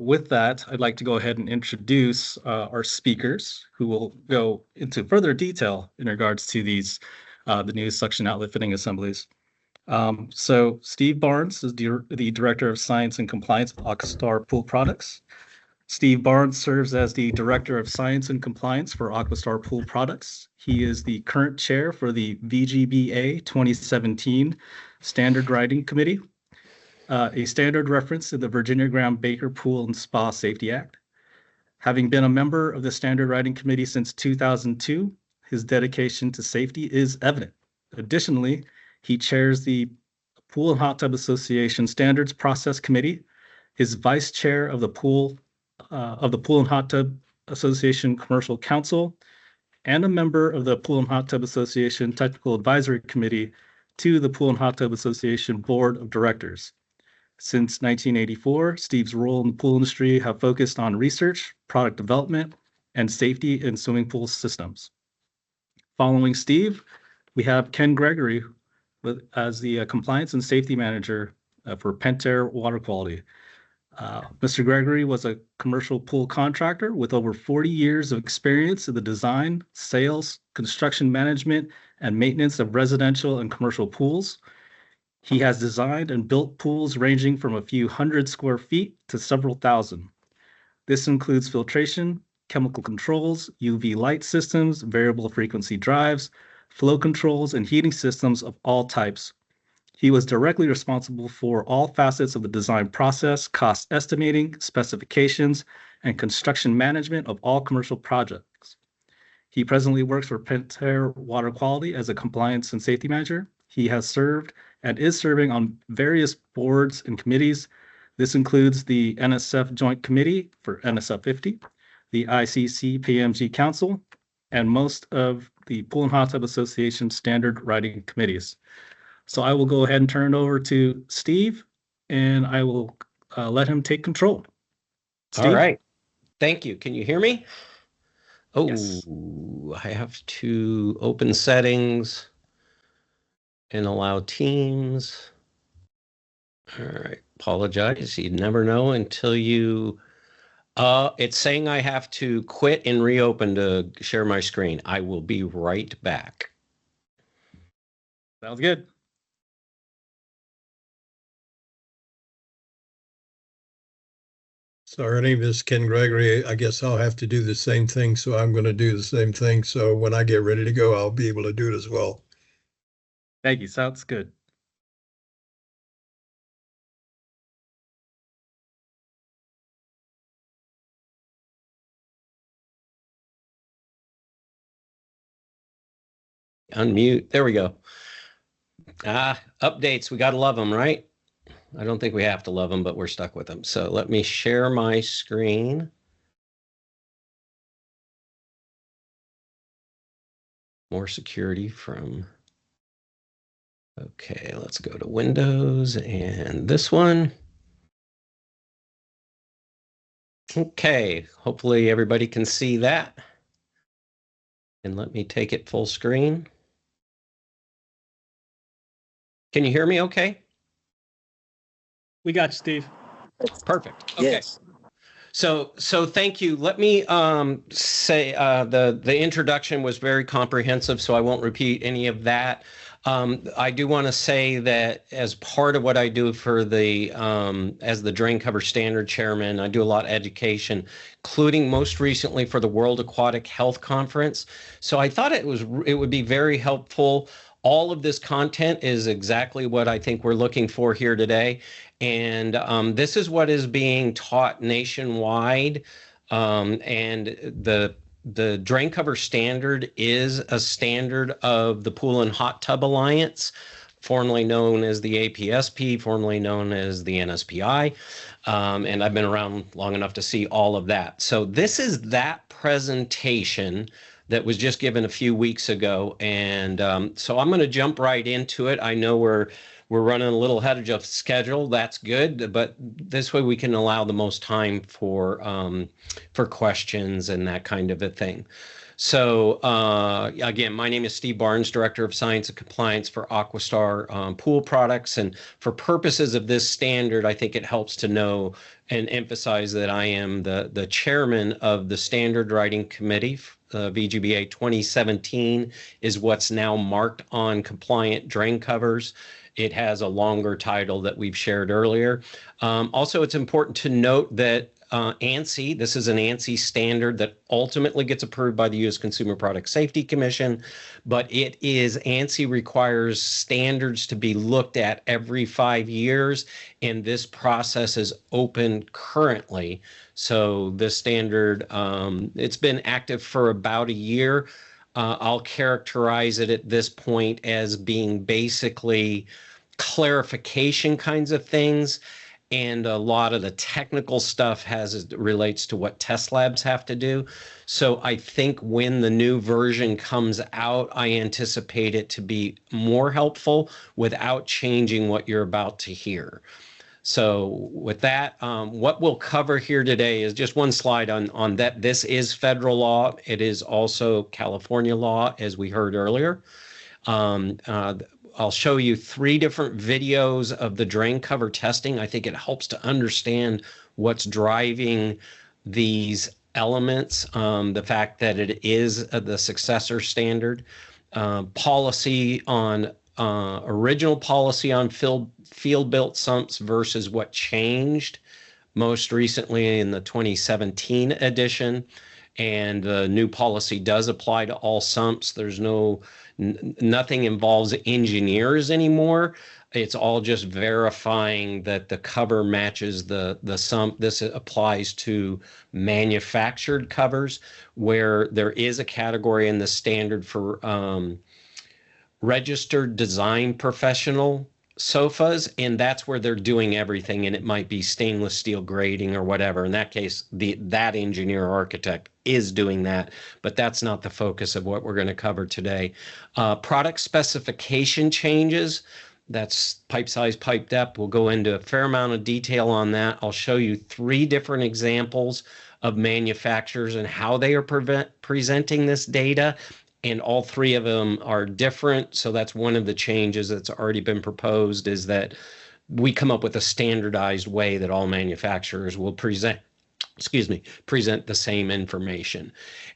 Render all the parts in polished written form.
with that, I'd like to go ahead and introduce our speakers who will go into further detail in regards to these, the new suction outlet fitting assemblies. So Steve Barnes is the Director of Science and Compliance at Aquastar Pool Products. Steve Barnes serves as the Director of Science and Compliance for Aquastar Pool Products. He is the current chair for the VGBA 2017 Standard Writing Committee, a standard reference to the Virginia Graham Baker Pool and Spa Safety Act. Having been a member of the Standard Writing Committee since 2002, his dedication to safety is evident. Additionally, he chairs the Pool and Hot Tub Association Standards Process Committee, is vice chair of the Pool and Hot Tub Association Commercial Council, and a member of the Pool and Hot Tub Association Technical Advisory Committee to the Pool and Hot Tub Association Board of Directors. Since 1984, Steve's role in the pool industry have focused on research, product development, and safety in swimming pool systems. Following Steve, we have Ken Gregory as the Compliance and Safety Manager for Pentair Water Quality. Mr. Gregory was a commercial pool contractor with over 40 years of experience in the design, sales, construction management, and maintenance of residential and commercial pools. He has designed and built pools ranging from a few hundred square feet to several thousand. This includes filtration, chemical controls, UV light systems, variable frequency drives, flow controls, and heating systems of all types. He was directly responsible for all facets of the design process, cost estimating, specifications, and construction management of all commercial projects. He presently works for Pentair Water Quality as a compliance and safety manager. He has served and is serving on various boards and committees. This includes the NSF Joint Committee for NSF 50, the ICC PMG Council, and most of the Pool and Hot Tub Association standard writing committees. So I will go ahead and turn it over to Steve, and I will let him take control. Steve? All right. Thank you. Can you hear me? Oh, yes. I have to open settings and allow teams. All right. Apologize. You never know until you... it's saying I have to quit and reopen to share my screen. I will be right back. Sounds good. Sorry, this is Ken Gregory. I guess I'll have to do the same thing, so I'm going to do the same thing. So when I get ready to go, I'll be able to do it as well. Thank you. Sounds good. Unmute. There we go. Updates. We got to love them, right? I don't think we have to love them, but we're stuck with them. So let me share my screen. More security from... Okay, let's go to Windows and this one. Okay, hopefully everybody can see that. And let me take it full screen. Can you hear me okay? We got you, Steve. Perfect. Okay. Yes. So thank you. Let me say the introduction was very comprehensive, so I won't repeat any of that. I do want to say that as part of what I do for the as the Drain Cover Standard Chairman, I do a lot of education, including most recently for the World Aquatic Health Conference. So I thought it would be very helpful. All of this content is exactly what I think we're looking for here today. And this is what is being taught nationwide. And the Drain Cover Standard is a standard of the Pool and Hot Tub Alliance, formerly known as the APSP, formerly known as the NSPI. And I've been around long enough to see all of that. So this is that presentation that was just given a few weeks ago. And so I'm going to jump right into it. I know we're running a little ahead of schedule. That's good, but this way we can allow the most time for questions and that kind of a thing. So again, my name is Steve Barnes, Director of Science and Compliance for Aquastar Pool Products. And for purposes of this standard, I think it helps to know and emphasize that I am the chairman of the Standard Writing Committee. VGBA 2017 is what's now marked on compliant drain covers. It has a longer title that we've shared earlier. Also, it's important to note that ANSI, this is an ANSI standard that ultimately gets approved by the U.S. Consumer Product Safety Commission, but ANSI requires standards to be looked at every 5 years, and this process is open currently. So this standard, it's been active for about a year. I'll characterize it at this point as being basically clarification kinds of things, and a lot of the technical stuff relates to what test labs have to do. So I think when the new version comes out, I anticipate it to be more helpful without changing what you're about to hear. So with that, what we'll cover here today is just one slide on that. This is federal law. It is also California law, as we heard earlier. I'll show you 3 different videos of the drain cover testing. I think it helps to understand what's driving these elements, the fact that it is the successor standard, policy on original policy on field-built sumps versus what changed most recently in the 2017 edition. And the new policy does apply to all sumps. There's nothing involves engineers anymore. It's all just verifying that the cover matches the sump. This applies to manufactured covers, where there is a category in the standard for registered design professional sofas, and that's where they're doing everything, and it might be stainless steel grating or whatever. In that case, that engineer or architect is doing that, but that's not the focus of what we're going to cover today. Product specification changes, that's pipe size, pipe depth. We'll go into a fair amount of detail on that. I'll show you 3 different examples of manufacturers and how they are presenting this data, and all 3 of them are different. So that's one of the changes that's already been proposed, is that we come up with a standardized way that all manufacturers will present the same information.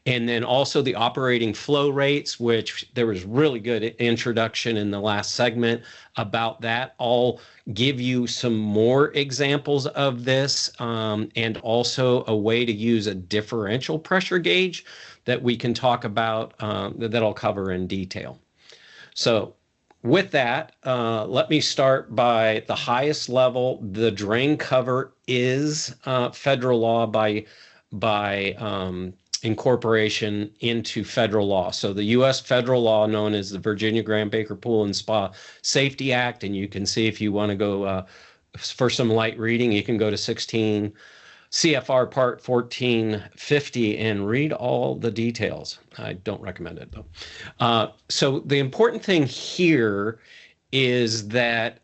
And then also the operating flow rates, which there was really good introduction in the last segment about that. I'll give you some more examples of this, and also a way to use a differential pressure gauge that we can talk about, that I'll cover in detail. So with that, let me start by the highest level. The drain cover is federal law by incorporation into federal law. So the U.S. federal law, known as the Virginia Graham Baker Pool and Spa Safety Act, and you can see, if you want to go for some light reading, you can go to 16 CFR Part 1450 and read all the details. I don't recommend it, though. So the important thing here is that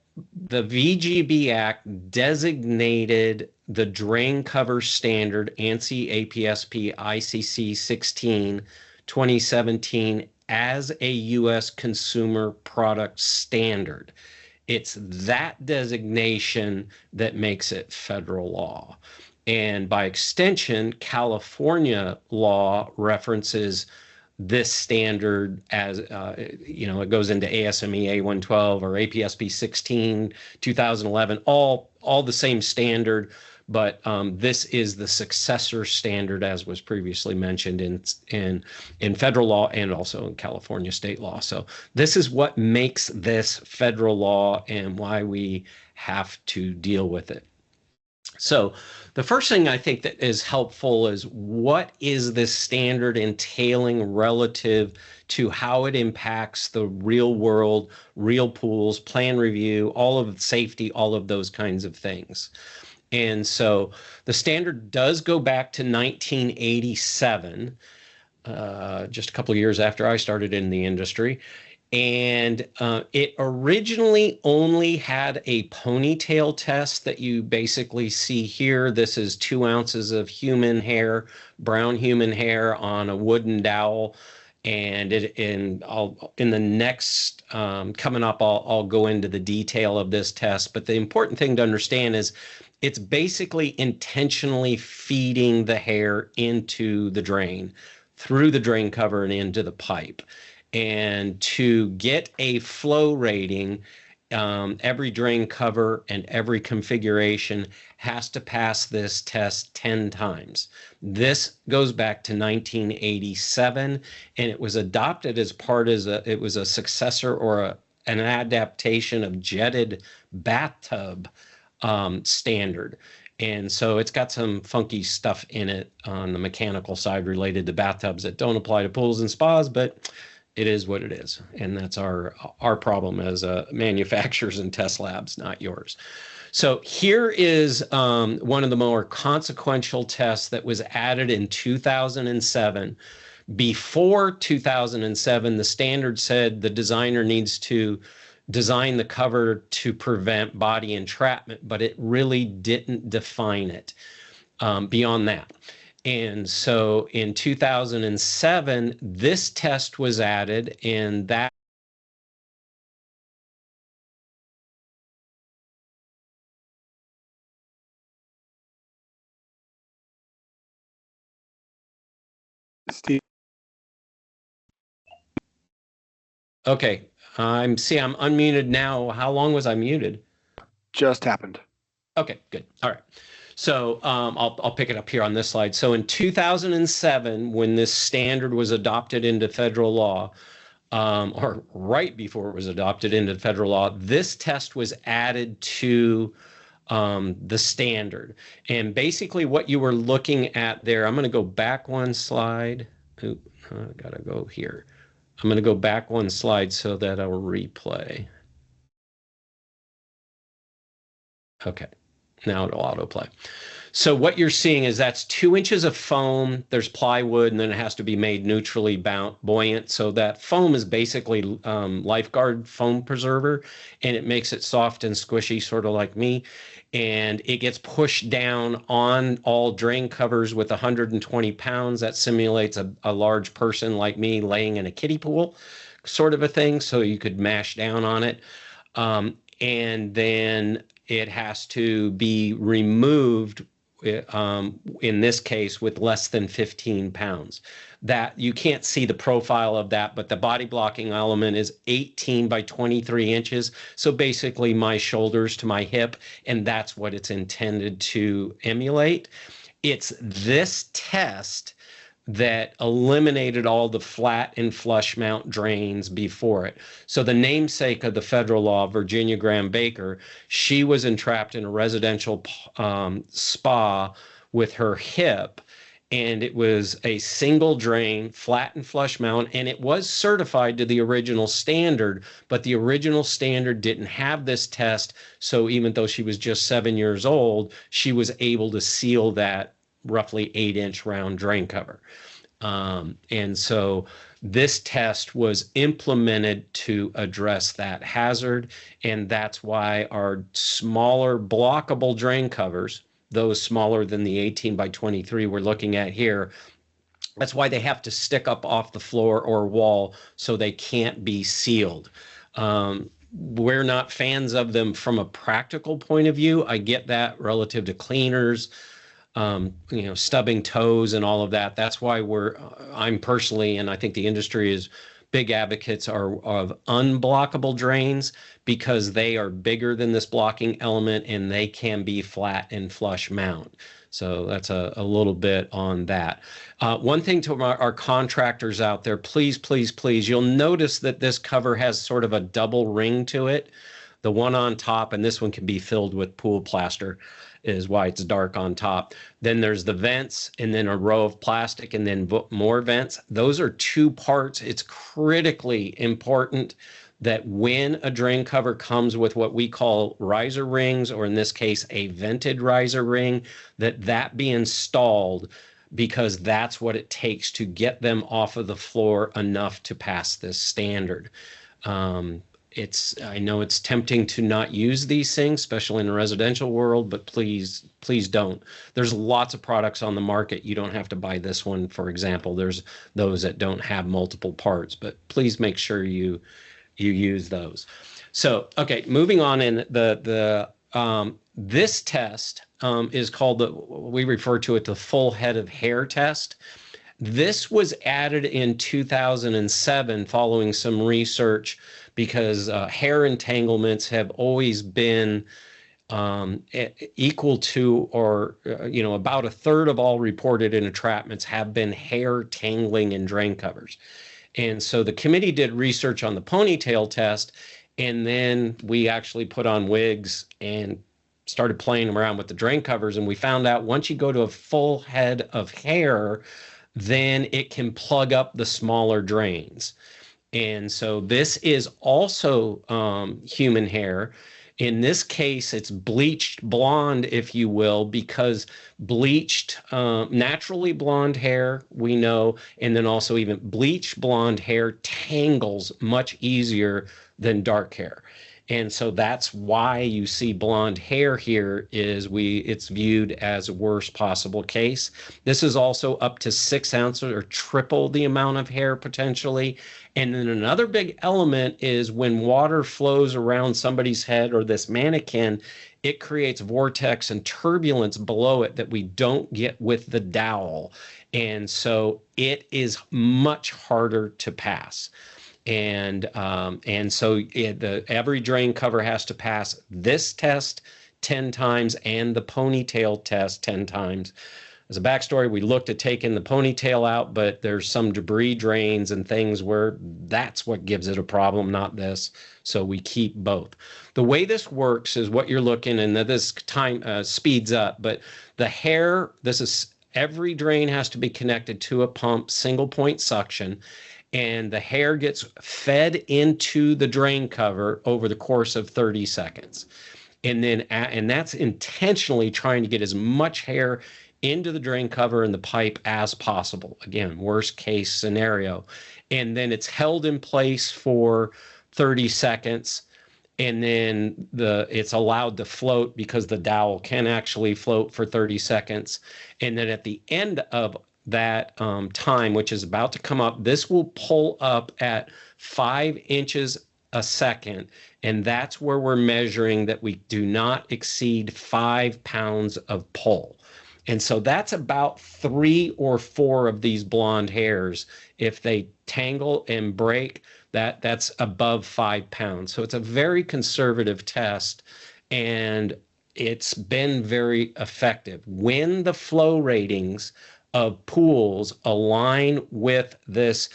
the VGB Act designated the drain cover standard, ANSI APSP ICC 16 2017, as a U.S. consumer product standard. It's that designation that makes it federal law. And by extension, California law references this standard as, it goes into ASME A112 or APSP 16, 2011, all the same standard, but this is the successor standard, as was previously mentioned in federal law and also in California state law. So this is what makes this federal law and why we have to deal with it. So the first thing I think that is helpful is, what is this standard entailing relative to how it impacts the real world, real pools, plan review, all of safety, all of those kinds of things. And so the standard does go back to 1987, just a couple of years after I started in the industry. And it originally only had a ponytail test that you basically see here. This is 2 ounces of human hair, brown human hair on a wooden dowel. And in the next coming up, I'll go into the detail of this test. But the important thing to understand is it's basically intentionally feeding the hair into the drain, through the drain cover and into the pipe. And to get a flow rating, every drain cover and every configuration has to pass this test 10 times. This goes back to 1987, and it was adopted as it was a successor or an adaptation of jetted bathtub standard. And so it's got some funky stuff in it on the mechanical side related to bathtubs that don't apply to pools and spas, but it is what it is. And that's our problem as manufacturers and test labs, not yours. So here is one of the more consequential tests that was added in 2007. Before 2007, the standard said the designer needs to design the cover to prevent body entrapment, but it really didn't define it beyond that. And so in 2007, this test was added, and that Steve. Okay, I'm unmuted now. How long was I muted? Just happened. Okay, good. All right. So I'll pick it up here on this slide. So in 2007, when this standard was adopted into federal law, or right before it was adopted into federal law, this test was added to the standard. And basically what you were looking at there, I'm going to go back one slide. Oop, I got to go here. I'm going to go back one slide so that I'll replay. Okay, now it'll autoplay. So what you're seeing is that's 2 inches of foam. There's plywood, and then it has to be made neutrally buoyant. So that foam is basically lifeguard foam preserver, and it makes it soft and squishy, sort of like me. And it gets pushed down on all drain covers with 120 pounds. That simulates a large person like me laying in a kiddie pool, sort of a thing. So you could mash down on it. And then it has to be removed, in this case, with less than 15 pounds. That you can't see the profile of that, but the body blocking element is 18 by 23 inches. So basically my shoulders to my hip, and that's what it's intended to emulate. It's this test that eliminated all the flat and flush mount drains before it. So the namesake of the federal law, Virginia Graham Baker, she was entrapped in a residential spa with her hip, and it was a single drain, flat and flush mount, and it was certified to the original standard, but the original standard didn't have this test. So even though she was just 7 years old, she was able to seal that roughly 8-inch round drain cover. And so this test was implemented to address that hazard. And that's why our smaller blockable drain covers, those smaller than the 18 by 23 we're looking at here, that's why they have to stick up off the floor or wall so they can't be sealed. We're not fans of them from a practical point of view. I get that relative to cleaners, stubbing toes and all of that. That's why I'm personally, and I think the industry is big advocates of unblockable drains, because they are bigger than this blocking element and they can be flat and flush mount. So that's a little bit on that. One thing to our contractors out there, please, please, please, you'll notice that this cover has sort of a double ring to it. The one on top, and this one can be filled with pool plaster, is why it's dark on top. Then there's the vents, and then a row of plastic, and then more vents. Those are 2 parts. It's critically important that when a drain cover comes with what we call riser rings, or in this case, a vented riser ring, that be installed, because that's what it takes to get them off of the floor enough to pass this standard. I know it's tempting to not use these things, especially in the residential world, but please don't. There's lots of products on the market. You don't have to buy this one, for example. There's those that don't have multiple parts, but please make sure you use those. So, okay, moving on. In this test is called we refer to it the full head of hair test. This was added in 2007 following some research because hair entanglements have always been equal to or about a third of all reported entrapments have been hair tangling in drain covers. And so the committee did research on the ponytail test, and then we actually put on wigs and started playing around with the drain covers, and we found out once you go to a full head of hair, then it can plug up the smaller drains. And so this is also human hair. In this case, it's bleached blonde, if you will, because bleached, naturally blonde hair, we know, and then also even bleached blonde hair tangles much easier than dark hair. And so that's why you see blonde hair here it's viewed as a worst possible case. This is also up to 6 ounces or triple the amount of hair potentially. And then another big element is when water flows around somebody's head or this mannequin, it creates vortex and turbulence below it that we don't get with the dowel. And so it is much harder to pass. And so every drain cover has to pass this test 10 times and the ponytail test 10 times. As a backstory, we looked at taking the ponytail out, but there's some debris drains and things where that's what gives it a problem, not this. So we keep both. The way this works is what you're looking, and this time speeds up, but the hair, every drain has to be connected to a pump, single point suction, and the hair gets fed into the drain cover over the course of 30 seconds. And that's intentionally trying to get as much hair into the drain cover and the pipe as possible. Again, worst case scenario. And then it's held in place for 30 seconds. And then it's allowed to float because the dowel can actually float for 30 seconds. And then at the end of that time, which is about to come up, this will pull up at 5 inches a second. And that's where we're measuring that we do not exceed 5 pounds of pull. And so that's about 3 or 4 of these blonde hairs. If they tangle and break, that's above 5 pounds. So it's a very conservative test, and it's been very effective. When the flow ratings of pools align with this,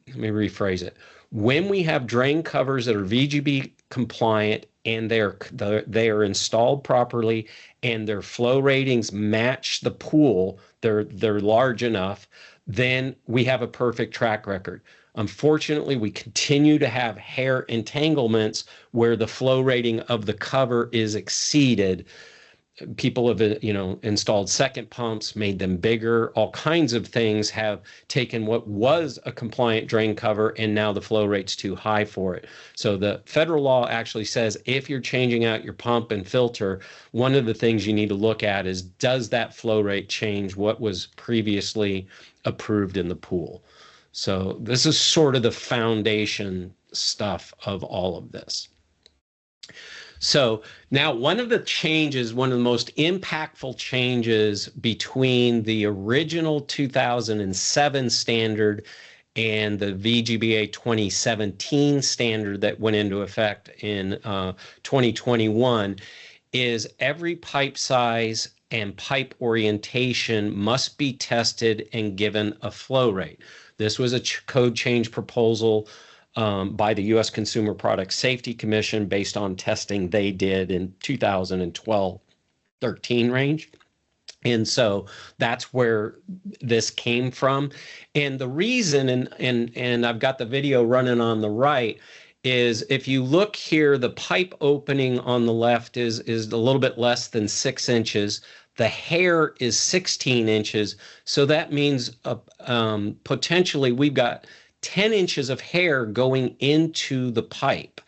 let me rephrase it. When we have drain covers that are VGB compliant and they are installed properly and their flow ratings match the pool, they're large enough, then we have a perfect track record. Unfortunately, we continue to have hair entanglements where the flow rating of the cover is exceeded. People have, installed second pumps, made them bigger. All kinds of things have taken what was a compliant drain cover, and now the flow rate's too high for it. So the federal law actually says if you're changing out your pump and filter, one of the things you need to look at is, does that flow rate change what was previously approved in the pool? So this is sort of the foundation stuff of all of this. So now one of the most impactful changes between the original 2007 standard and the VGBA 2017 standard that went into effect in 2021 is every pipe size and pipe orientation must be tested and given a flow rate. This was a code change proposal by the U.S. Consumer Product Safety Commission based on testing they did in 2012-13 range. And so that's where this came from. And the reason, and I've got the video running on the right, is if you look here, the pipe opening on the left is a little bit less than 6 inches. The hair is 16 inches. So that means potentially we've got 10 inches of hair going into the pipe.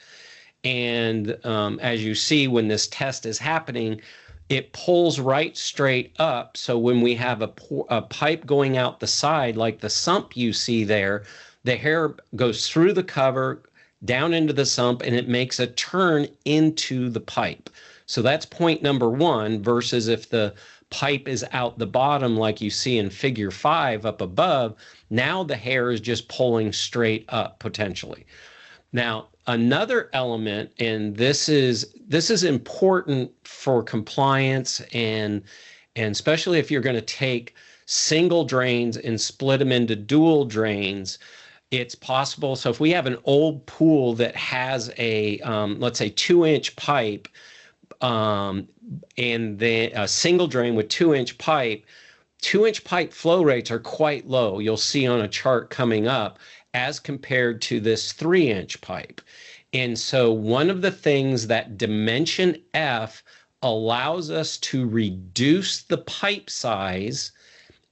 And as you see, when this test is happening, it pulls right straight up. So when we have a pipe going out the side, like the sump you see there, the hair goes through the cover, down into the sump, and it makes a turn into the pipe. So that's point number one, versus if the pipe is out the bottom, like you see in figure 5 up above, now the hair is just pulling straight up potentially. Now, another element, and this is important for compliance, and especially if you're going to take single drains and split them into dual drains, it's possible. So if we have an old pool that has a, let's say 2-inch pipe, and then a single drain with 2-inch pipe, 2-inch pipe flow rates are quite low. You'll see on a chart coming up as compared to this 3-inch pipe. And so one of the things that dimension F allows us to reduce the pipe size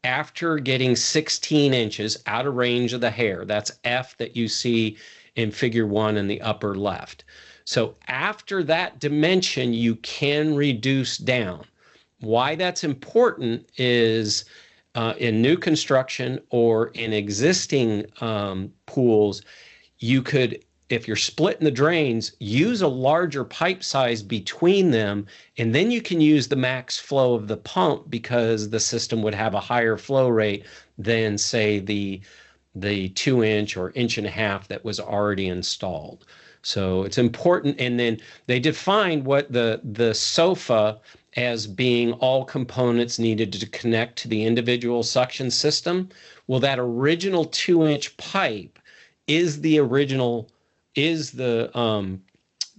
after getting 16 inches out of range of the hair. That's F that you see in figure 1 in the upper left. So after that dimension, you can reduce down. Why that's important is in new construction or in existing pools, you could, if you're splitting the drains, use a larger pipe size between them, and then you can use the max flow of the pump, because the system would have a higher flow rate than, say, the 2-inch or 1.5-inch that was already installed. So it's important. And then they defined what the sofa as being all components needed to connect to the individual suction system. Well, that original 2-inch pipe is the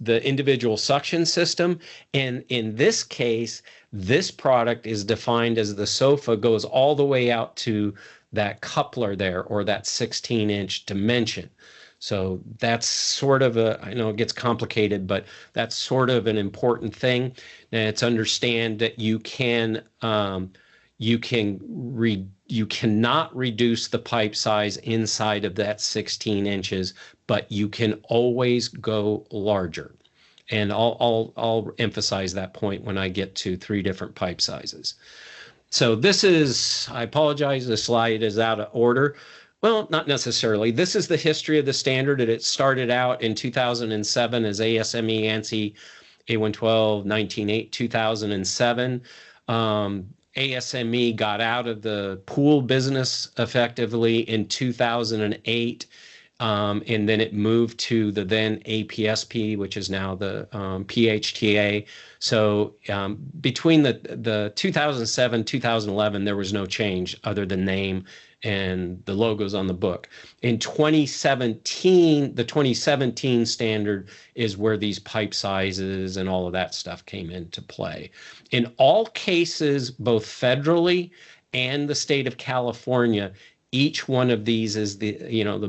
individual suction system. And in this case, this product is defined as the sofa goes all the way out to that coupler there, or that 16-inch dimension. So that's sort of I know it gets complicated, but that's sort of an important thing. And it's understand that you cannot reduce the pipe size inside of that 16 inches, but you can always go larger. And I'll emphasize that point when I get to 3 different pipe sizes. So this is, I apologize, the slide is out of order. Well, not necessarily. This is the history of the standard. It started out in 2007 as ASME ANSI A112 198 2007. ASME got out of the pool business effectively in 2008. And then it moved to the then APSP, which is now the PHTA. So between the 2007, 2011, there was no change other than name and the logos on the book. In 2017, the 2017 standard is where these pipe sizes and all of that stuff came into play. In all cases, both federally and the state of California, each one of these is the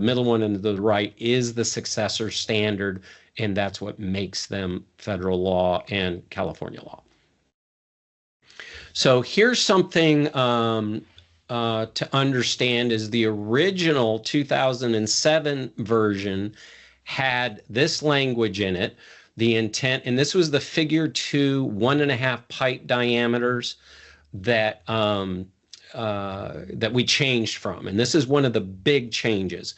middle one and the right is the successor standard, and that's what makes them federal law and California law. So here's something to understand is the original 2007 version had this language in it, the intent, and this was the figure 2 1.5 pipe diameters that that we changed from. And this is one of the big changes.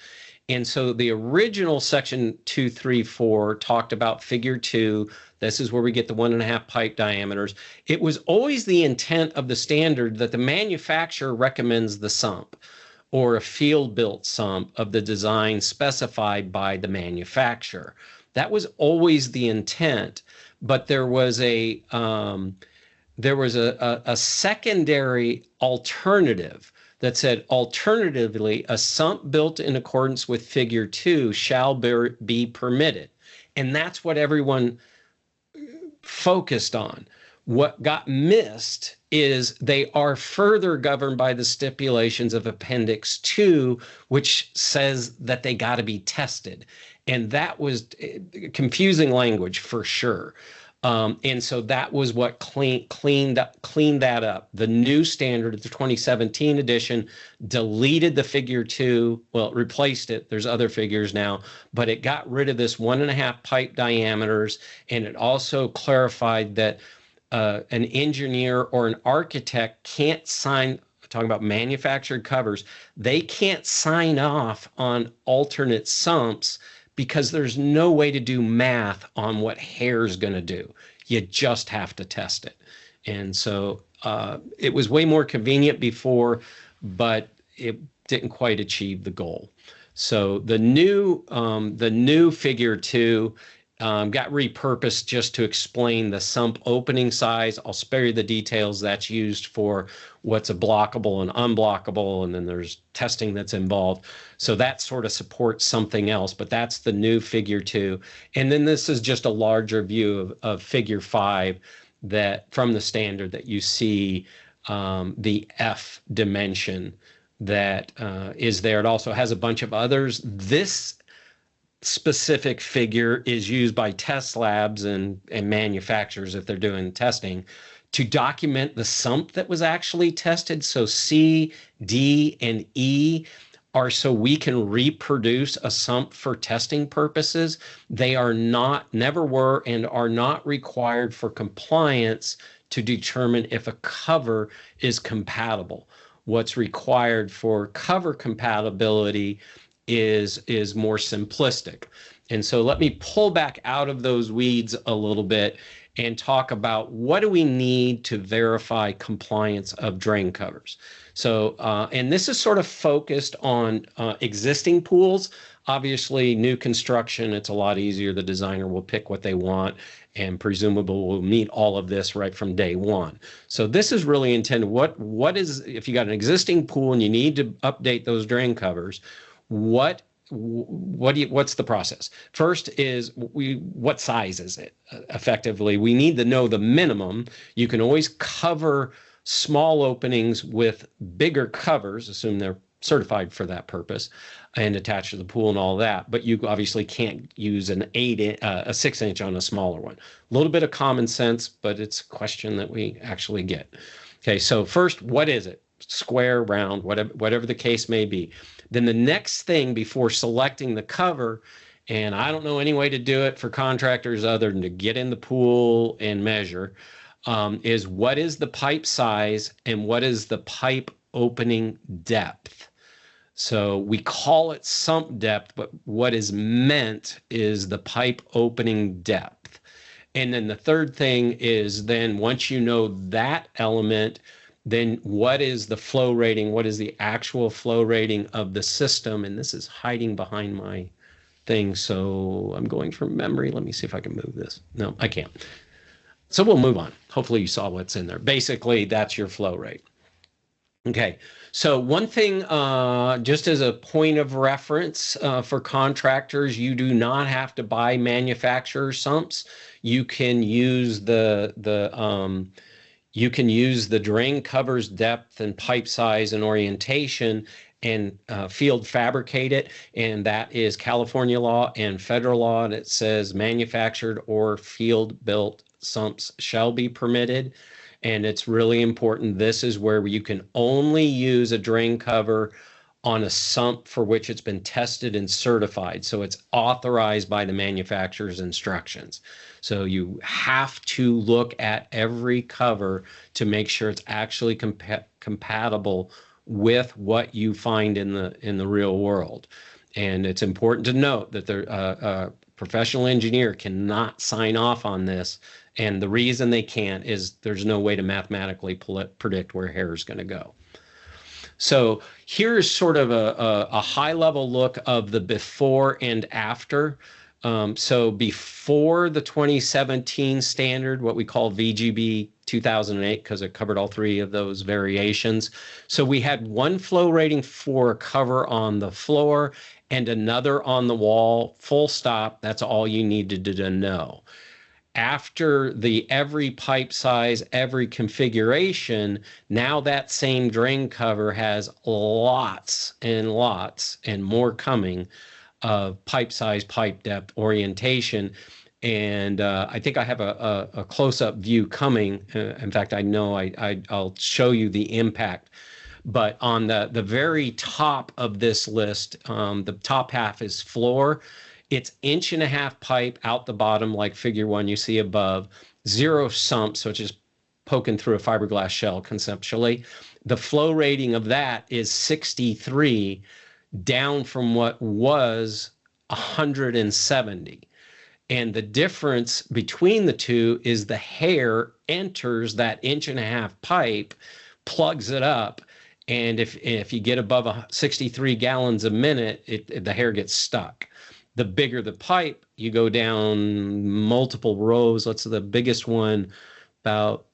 And so the original section 234 talked about figure 2. This is where we get the 1.5 pipe diameters. It was always the intent of the standard that the manufacturer recommends the sump or a field-built sump of the design specified by the manufacturer. That was always the intent, but there was a secondary alternative that said, alternatively, a sump built in accordance with figure 2 shall be permitted. And that's what everyone focused on. What got missed is they are further governed by the stipulations of Appendix 2, which says that they got to be tested. And that was confusing language for sure. And so that was what cleaned that up. The new standard, the 2017 edition, deleted the figure 2. Well, it replaced it. There's other figures now, but it got rid of this 1.5 pipe diameters, and it also clarified that an engineer or an architect can't sign, talking about manufactured covers, they can't sign off on alternate sumps because there's no way to do math on what hair's going to do. You just have to test it. And so it was way more convenient before, but it didn't quite achieve the goal. So the new figure 2 got repurposed just to explain the sump opening size. I'll spare you the details. That's used for what's a blockable and unblockable, and then there's testing that's involved. So that sort of supports something else, but that's the new figure 2. And then this is just a larger view of figure 5 that from the standard that you see the F dimension that is there. It also has a bunch of others. This specific figure is used by test labs and manufacturers if they're doing testing to document the sump that was actually tested. So C, D, and E are so we can reproduce a sump for testing purposes. They are not, never were, and are not required for compliance to determine if a cover is compatible. What's required for cover compatibility is more simplistic. And so let me pull back out of those weeds a little bit and talk about what do we need to verify compliance of drain covers. So, and this is sort of focused on existing pools. Obviously, new construction, it's a lot easier. The designer will pick what they want and presumably will meet all of this right from day one. So this is really intended, what is, if you got an existing pool and you need to update those drain covers, what's the process? First is what size is it? Effectively, we need to know the minimum. You can always cover small openings with bigger covers, assume they're certified for that purpose, and attached to the pool and all that. But you obviously can't use a 6-inch on a smaller one. A little bit of common sense, but it's a question that we actually get. Okay, so first, what is it? Square, round, whatever the case may be. Then the next thing before selecting the cover, and I don't know any way to do it for contractors other than to get in the pool and measure, is what is the pipe size and what is the pipe opening depth. So we call it sump depth, but what is meant is the pipe opening depth. And then the third thing is then once you know that element, then what is the flow rating? What is the actual flow rating of the system? And this is hiding behind my thing, so I'm going from memory. Let me see if I can move this. No, I can't. So we'll move on. Hopefully you saw what's in there. Basically, that's your flow rate. Okay, so one thing, just as a point of reference for contractors, you do not have to buy manufacturer sumps. You can use you can use the drain covers depth and pipe size and orientation and field fabricate it. And that is California law and federal law. And it says manufactured or field built sumps shall be permitted. And it's really important. This is where you can only use a drain cover on a sump for which it's been tested and certified. So it's authorized by the manufacturer's instructions. So you have to look at every cover to make sure it's actually compatible with what you find in the real world. And it's important to note that a professional engineer cannot sign off on this. And the reason they can't is there's no way to mathematically predict where hair is going to go. So here's sort of a high-level look of the before and after. So before the 2017 standard, what we call VGB 2008, because it covered all three of those variations. So we had one flow rating for a cover on the floor and another on the wall, full stop. That's all you needed to know. After the every pipe size, every configuration, now that same drain cover has lots and lots and more coming of pipe size, pipe depth, orientation. And I think I have a close-up view coming. In fact, I know I'll show you the impact. But on the very top of this list, the top half is floor. It's 1.5-inch pipe out the bottom, like figure 1 you see above. 0 sump, so it's just poking through a fiberglass shell conceptually. The flow rating of that is 63, down from what was 170. And the difference between the two is the hair enters that 1.5-inch pipe, plugs it up, and if you get above 63 gallons a minute, the hair gets stuck. The bigger the pipe, you go down multiple rows. Let's say the biggest one, about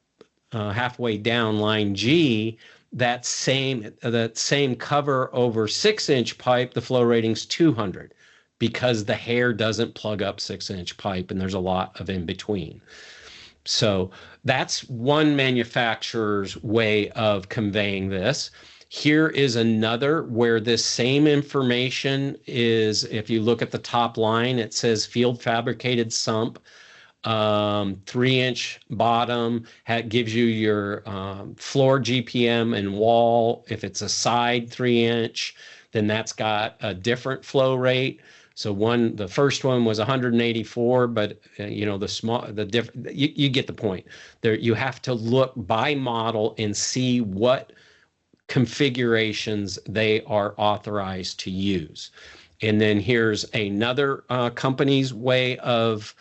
halfway down line G, that same cover over 6-inch pipe, the flow rating's 200, because the hair doesn't plug up 6-inch pipe, and there's a lot of in between. So that's one manufacturer's way of conveying this. Here is another where this same information is, if you look at the top line, it says field fabricated sump, 3-inch bottom, gives you your floor GPM and wall. If it's a side 3-inch, then that's got a different flow rate. So the first one was 184, but you get the point. There, you have to look by model and see what configurations they are authorized to use. And then here's another company's way of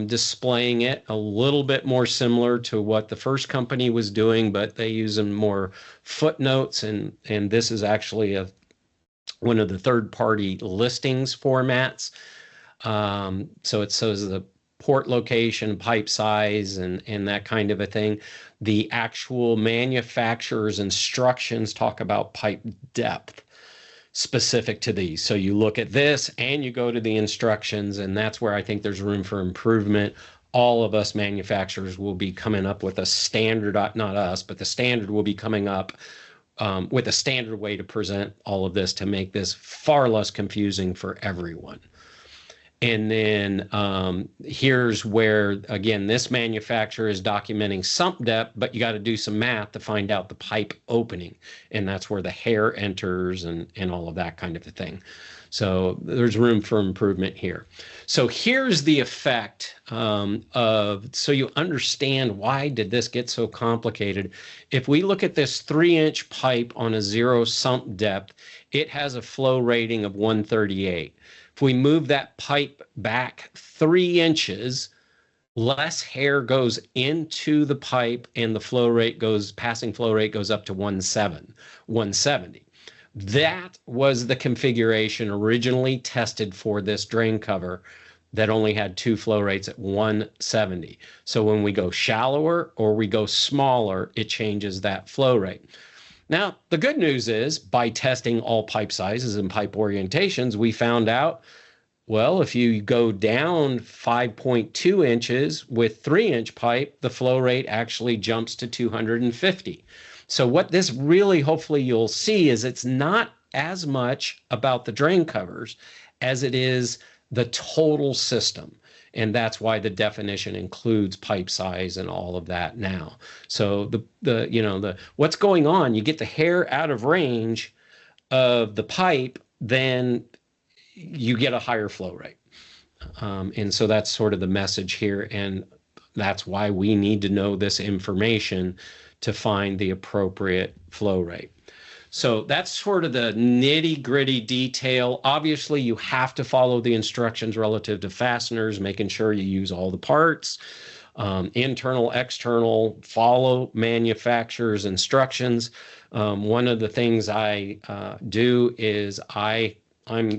displaying it, a little bit more similar to what the first company was doing, but they use them more footnotes, and this is actually one of the third-party listings formats. So it shows the port location, pipe size, and that kind of a thing. The actual manufacturer's instructions talk about pipe depth specific to these. So you look at this and you go to the instructions, and that's where I think there's room for improvement. All of us manufacturers will be coming up with a standard, not us, but the standard will be coming up with a standard way to present all of this to make this far less confusing for everyone. And then here's where, again, this manufacturer is documenting sump depth, but you got to do some math to find out the pipe opening. And that's where the hair enters and all of that kind of a thing. So there's room for improvement here. So here's the effect so you understand why did this get so complicated. If we look at this 3-inch pipe on a 0 sump depth, it has a flow rating of 138. If we move that pipe back 3 inches, less hair goes into the pipe and the passing flow rate goes up to 170. That was the configuration originally tested for this drain cover that only had 2 flow rates at 170. So when we go shallower or we go smaller, it changes that flow rate. Now, the good news is, by testing all pipe sizes and pipe orientations, we found out, well, if you go down 5.2 inches with 3-inch pipe, the flow rate actually jumps to 250. So what this really, hopefully you'll see, is it's not as much about the drain covers as it is the total system. And that's why the definition includes pipe size and all of that now. So what's going on, you get the hair out of range of the pipe, then you get a higher flow rate. And so that's sort of the message here. And that's why we need to know this information to find the appropriate flow rate. So that's sort of the nitty-gritty detail. Obviously, you have to follow the instructions relative to fasteners, making sure you use all the parts, internal, external, follow manufacturer's instructions. One of the things I do is I'm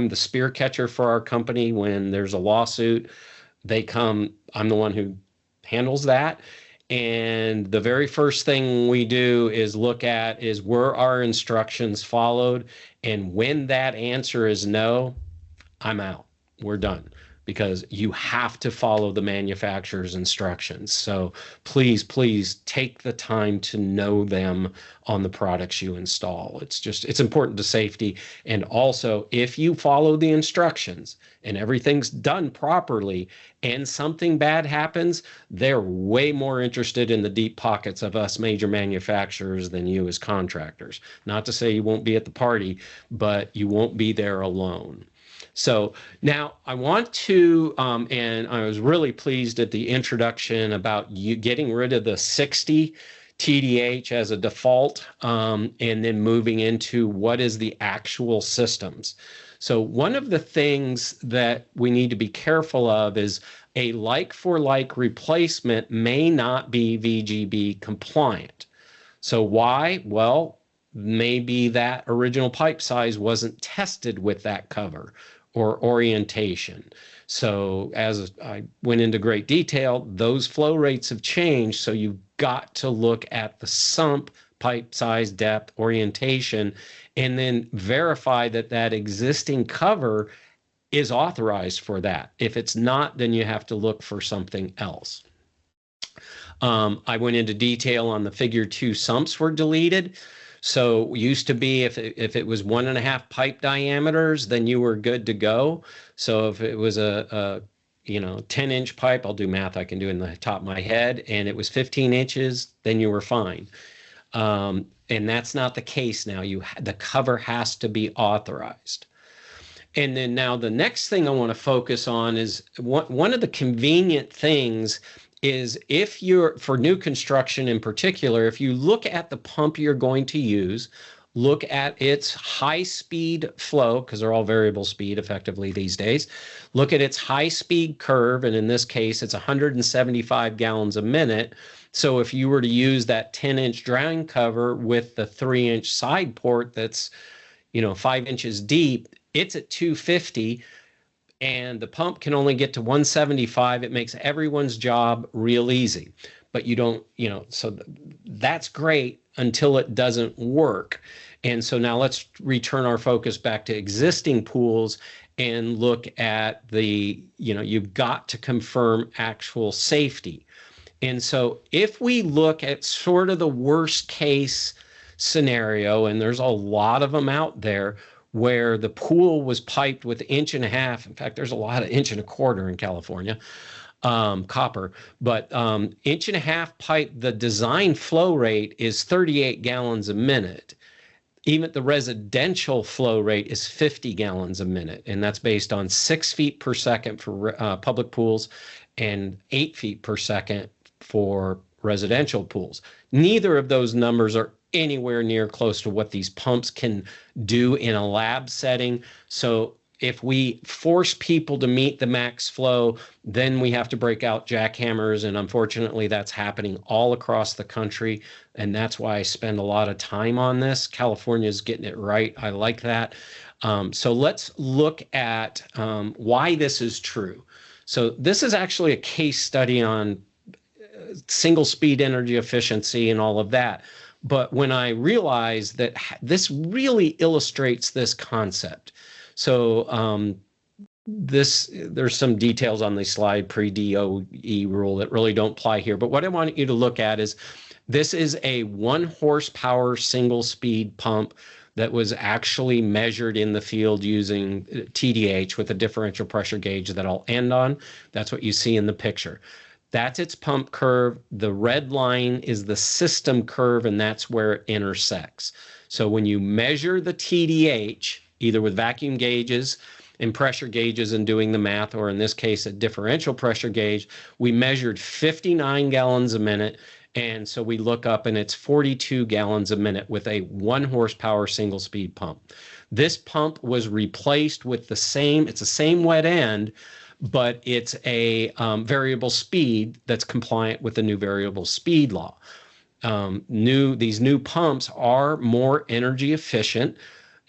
the spear catcher for our company. When there's a lawsuit, they come, I'm the one who handles that. And the very first thing we do is look at were our instructions followed? And when that answer is no, I'm out. We're done. because you have to follow the manufacturer's instructions. So please take the time to know them on the products you install. It's important to safety. And also, if you follow the instructions and everything's done properly and something bad happens, they're way more interested in the deep pockets of us major manufacturers than you as contractors. Not to say you won't be at the party, but you won't be there alone. So now I want to, and I was really pleased at the introduction about you getting rid of the 60 TDH as a default, and then moving into what is the actual systems. So one of the things that we need to be careful of is a like-for-like replacement may not be VGB compliant. So why? Well, maybe that original pipe size wasn't tested with that cover or orientation. So as I went into great detail, those flow rates have changed. So you've got to look at the sump, pipe size, depth, orientation, and then verify that that existing cover is authorized for that. If it's not, then you have to look for something else. I went into detail on the figure 2 sumps were deleted. So used to be if it was 1.5 pipe diameters, then you were good to go. So if it was a 10-inch pipe, I'll do math I can do in the top of my head, and it was 15 inches, then you were fine. And that's not the case now. The cover has to be authorized. And then now the next thing I want to focus on is one of the convenient things is if you're, for new construction in particular, if you look at the pump you're going to use, look at its high speed flow, because they're all variable speed effectively these days. Look at its high speed curve, and in this case, it's 175 gallons a minute. So if you were to use that 10-inch drain cover with the 3-inch side port that's 5 inches deep, it's at 250. And the pump can only get to 175. It makes everyone's job real easy. But you don't, so that's great until it doesn't work. And so now let's return our focus back to existing pools and look at you've got to confirm actual safety. And so if we look at sort of the worst case scenario, and there's a lot of them out there, where the pool was piped with 1.5 inches. In fact, there's a lot of 1.25 inches in California, copper, but 1.5 inches pipe, the design flow rate is 38 gallons a minute. Even the residential flow rate is 50 gallons a minute, and that's based on 6 feet per second for public pools and 8 feet per second for residential pools. Neither of those numbers are anywhere near close to what these pumps can do in a lab setting. So if we force people to meet the max flow, then we have to break out jackhammers. And unfortunately, that's happening all across the country. And that's why I spend a lot of time on this. California is getting it right. I like that. So let's look at why this is true. So this is actually a case study on single speed energy efficiency and all of that. But when I realized that this really illustrates this concept. So there's some details on the slide pre-DOE rule that really don't apply here. But what I want you to look at is this is a 1 horsepower single speed pump that was actually measured in the field using TDH with a differential pressure gauge that I'll end on. That's what you see in the picture. That's its pump curve. The red line is the system curve, and that's where it intersects. So when you measure the TDH, either with vacuum gauges and pressure gauges and doing the math, or in this case, a differential pressure gauge, we measured 59 gallons a minute. And so we look up and it's 42 gallons a minute with a 1 horsepower single speed pump. This pump was replaced with it's the same wet end, but it's a variable speed that's compliant with the new variable speed law. These new pumps are more energy efficient,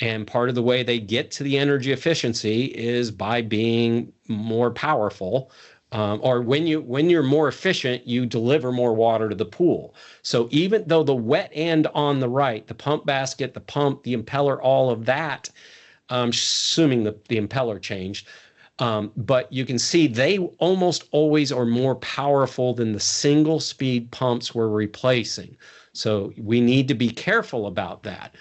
and part of the way they get to the energy efficiency is by being more powerful. Or when you're more efficient, you deliver more water to the pool. So even though the wet end on the right, the pump basket, the pump, the impeller, all of that, assuming the impeller changed, But you can see they almost always are more powerful than the single speed pumps we're replacing. So we need to be careful about that.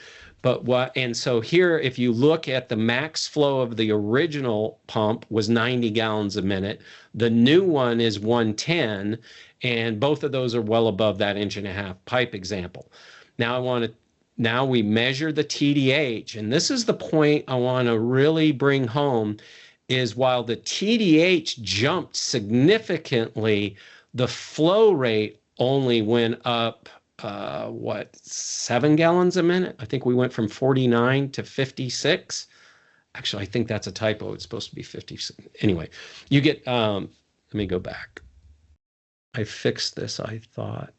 And so here, if you look at the max flow of the original pump was 90 gallons a minute. The new one is 110, and both of those are well above that 1.5-inch pipe example. Now we measure the TDH, and this is the point I want to really bring home, is while the TDH jumped significantly, the flow rate only went up, 7 gallons a minute? I think we went from 49 to 56. Actually, I think that's a typo. It's supposed to be 56. Anyway, you get, let me go back. I fixed this, I thought.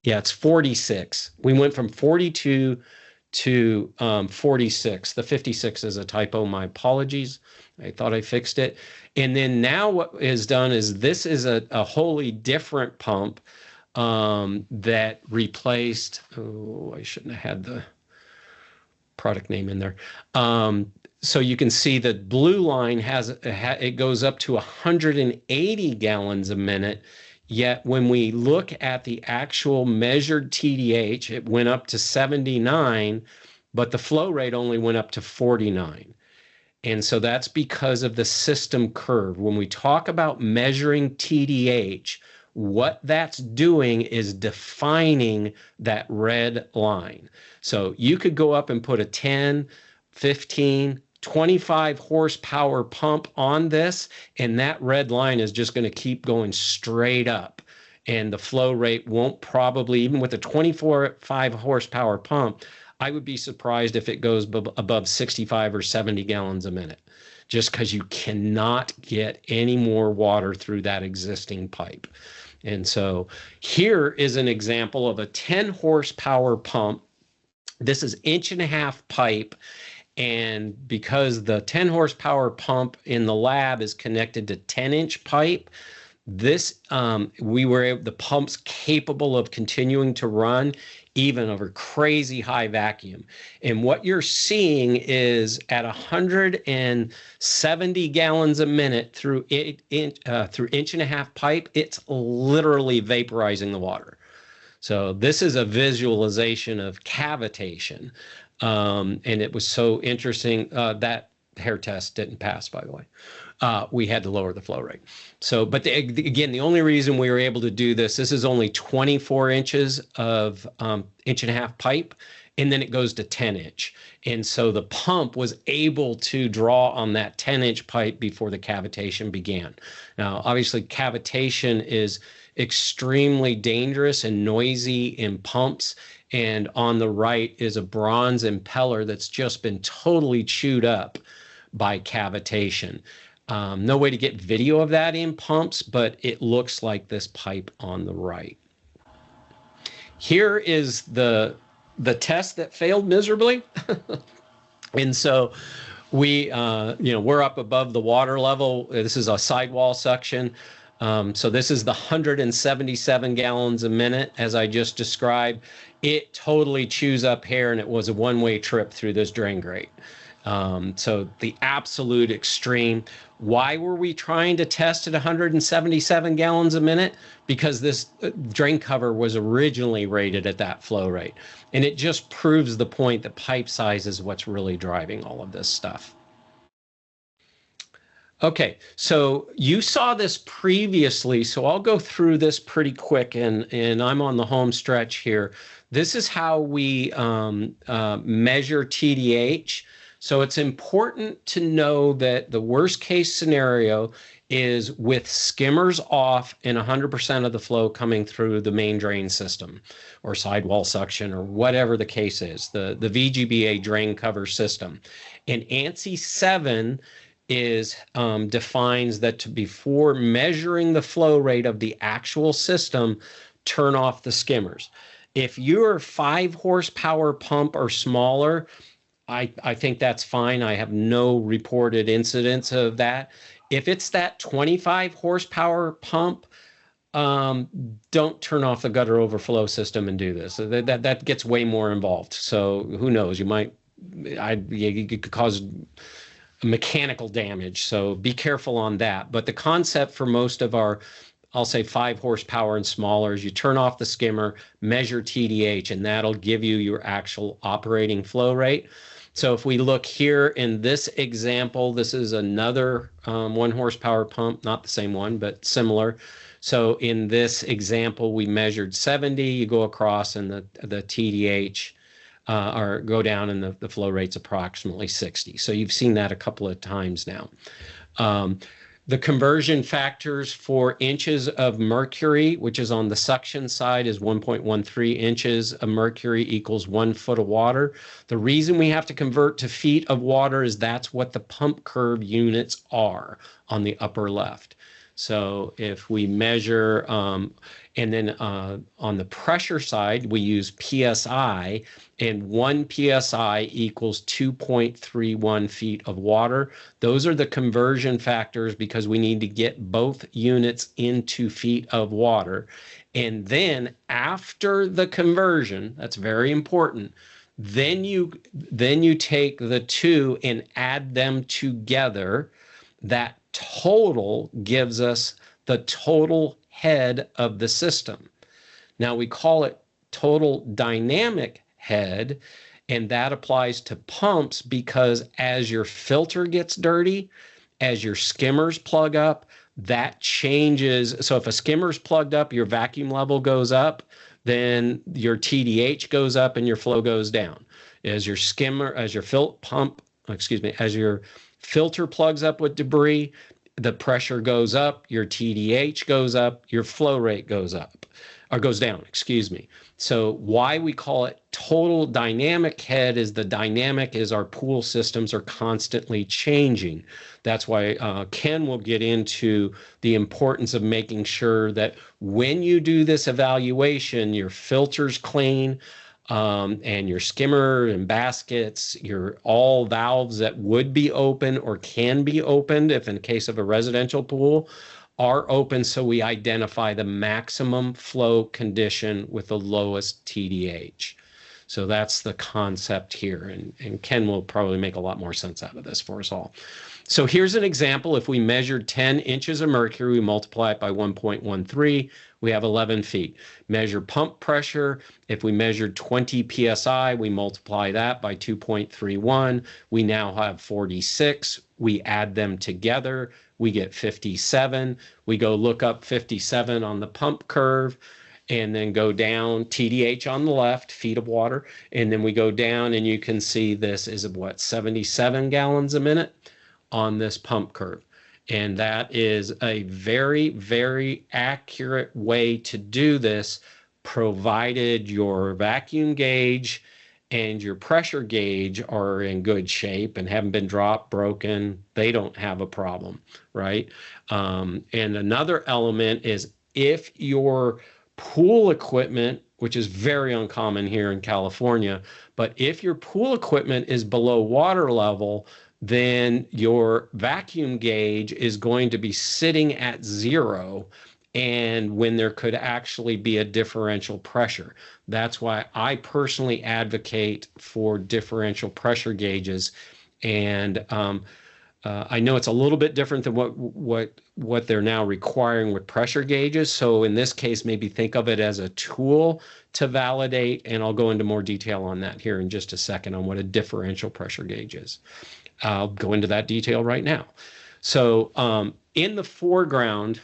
Yeah, it's 46. We went from 42 to 46. The 56 is a typo. My apologies. I thought I fixed it. And then now what is done is this is a wholly different pump that replaced, I shouldn't have had the product name in there. So you can see the blue line it goes up to 180 gallons a minute. Yet when we look at the actual measured TDH, it went up to 79, but the flow rate only went up to 49. And so that's because of the system curve. When we talk about measuring TDH, what that's doing is defining that red line. So you could go up and put a 10, 15, 25 horsepower pump on this, and that red line is just going to keep going straight up. And the flow rate won't probably, even with a 25 horsepower pump, I would be surprised if it goes above 65 or 70 gallons a minute, just because you cannot get any more water through that existing pipe. And so here is an example of a 10 horsepower pump. This is 1.5-inch pipe. And because the 10 horsepower pump in the lab is connected to 10-inch pipe, the pump's capable of continuing to run even over crazy high vacuum. And what you're seeing is at 170 gallons a minute through 1.5-inch pipe, it's literally vaporizing the water. So this is a visualization of cavitation. And it was so interesting. That hair test didn't pass, by the way. We had to lower the flow rate. So, but again, the only reason we were able to do this is only 24 inches of 1.5-inch pipe, and then it goes to 10-inch. And so the pump was able to draw on that 10-inch pipe before the cavitation began. Now, obviously, cavitation is extremely dangerous and noisy in pumps. And on the right is a bronze impeller that's just been totally chewed up by cavitation. No way to get video of that in pumps, but it looks like this pipe on the right. Here is the test that failed miserably. And so we're up above the water level. This is a sidewall suction. So this is the 177 gallons a minute, as I just described. It totally chews up hair, and it was a one-way trip through this drain grate. So the absolute extreme. Why were we trying to test at 177 gallons a minute? Because this drain cover was originally rated at that flow rate. And it just proves the point that pipe size is what's really driving all of this stuff. Okay, so you saw this previously, so I'll go through this pretty quick, and I'm on the home stretch here. This is how we measure TDH. So it's important to know that the worst case scenario is with skimmers off and 100% of the flow coming through the main drain system or sidewall suction or whatever the case is, the VGBA drain cover system. And ANSI 7 defines that before measuring the flow rate of the actual system, turn off the skimmers. If you're 5 horsepower pump or smaller, I think that's fine. I have no reported incidents of that. If it's that 25 horsepower pump, don't turn off the gutter overflow system and do this. That gets way more involved. So who knows? You could cause mechanical damage. So be careful on that. But the concept for most of our, I'll say 5 horsepower and smaller, is you turn off the skimmer, measure TDH, and that'll give you your actual operating flow rate. So if we look here in this example, this is another 1 horsepower pump, not the same one, but similar. So in this example, we measured 70, you go across and the TDH or go down and the flow rate's approximately 60. So you've seen that a couple of times now. The conversion factors for inches of mercury, which is on the suction side, is 1.13 inches of mercury equals 1 foot of water. The reason we have to convert to feet of water is that's what the pump curve units are on the upper left. So if we measure, and then on the pressure side, we use PSI, and 1 PSI equals 2.31 feet of water. Those are the conversion factors because we need to get both units into feet of water. And then after the conversion, that's very important, then you take the two and add them together. That total gives us the total head of the system. Now we call it total dynamic head, and that applies to pumps because as your filter gets dirty, as your skimmers plug up, that changes. So if a skimmer's plugged up, your vacuum level goes up, then your TDH goes up and your flow goes down. As your filter plugs up with debris, the pressure goes up, your TDH goes up, your flow rate goes up, or goes down, excuse me. So why we call it total dynamic head is the dynamic is our pool systems are constantly changing. That's why Ken will get into the importance of making sure that when you do this evaluation, your filter's clean, and your skimmer and baskets, your all valves that would be open or can be opened, if in case of a residential pool, are open, so we identify the maximum flow condition with the lowest TDH. So that's the concept here, and Ken will probably make a lot more sense out of this for us all. So here's an example. If we measured 10 inches of mercury, we multiply it by 1.13, we have 11 feet. Measure pump pressure. If we measured 20 PSI, we multiply that by 2.31. We now have 46. We add them together, we get 57. We go look up 57 on the pump curve, and then go down, TDH on the left, feet of water, and then we go down and you can see this is what, 77 gallons a minute on this pump curve. And that is a very, very accurate way to do this, provided your vacuum gauge and your pressure gauge are in good shape and haven't been dropped, broken, they don't have a problem, right? And another element is if your pool equipment, which is very uncommon here in California, but if your pool equipment is below water level, then your vacuum gauge is going to be sitting at 0, and when there could actually be a differential pressure. That's why I personally advocate for differential pressure gauges. And I know it's a little bit different than what they're now requiring with pressure gauges. So in this case, maybe think of it as a tool to validate, and I'll go into more detail on that here in just a second on what a differential pressure gauge is. I'll go into that detail right now. So in the foreground,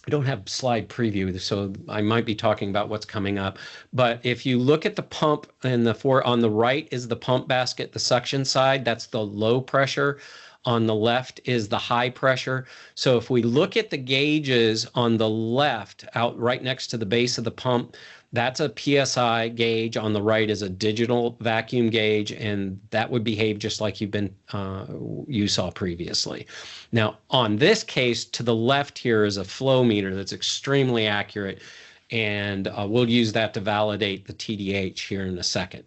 I don't have slide preview, so I might be talking about what's coming up. But if you look at the pump on the right is the pump basket, the suction side, that's the low pressure. On the left is the high pressure. So if we look at the gauges on the left, out right next to the base of the pump, that's a PSI gauge. On the right is a digital vacuum gauge, and that would behave just like you saw previously. Now, on this case, to the left here is a flow meter that's extremely accurate, and we'll use that to validate the TDH here in a second.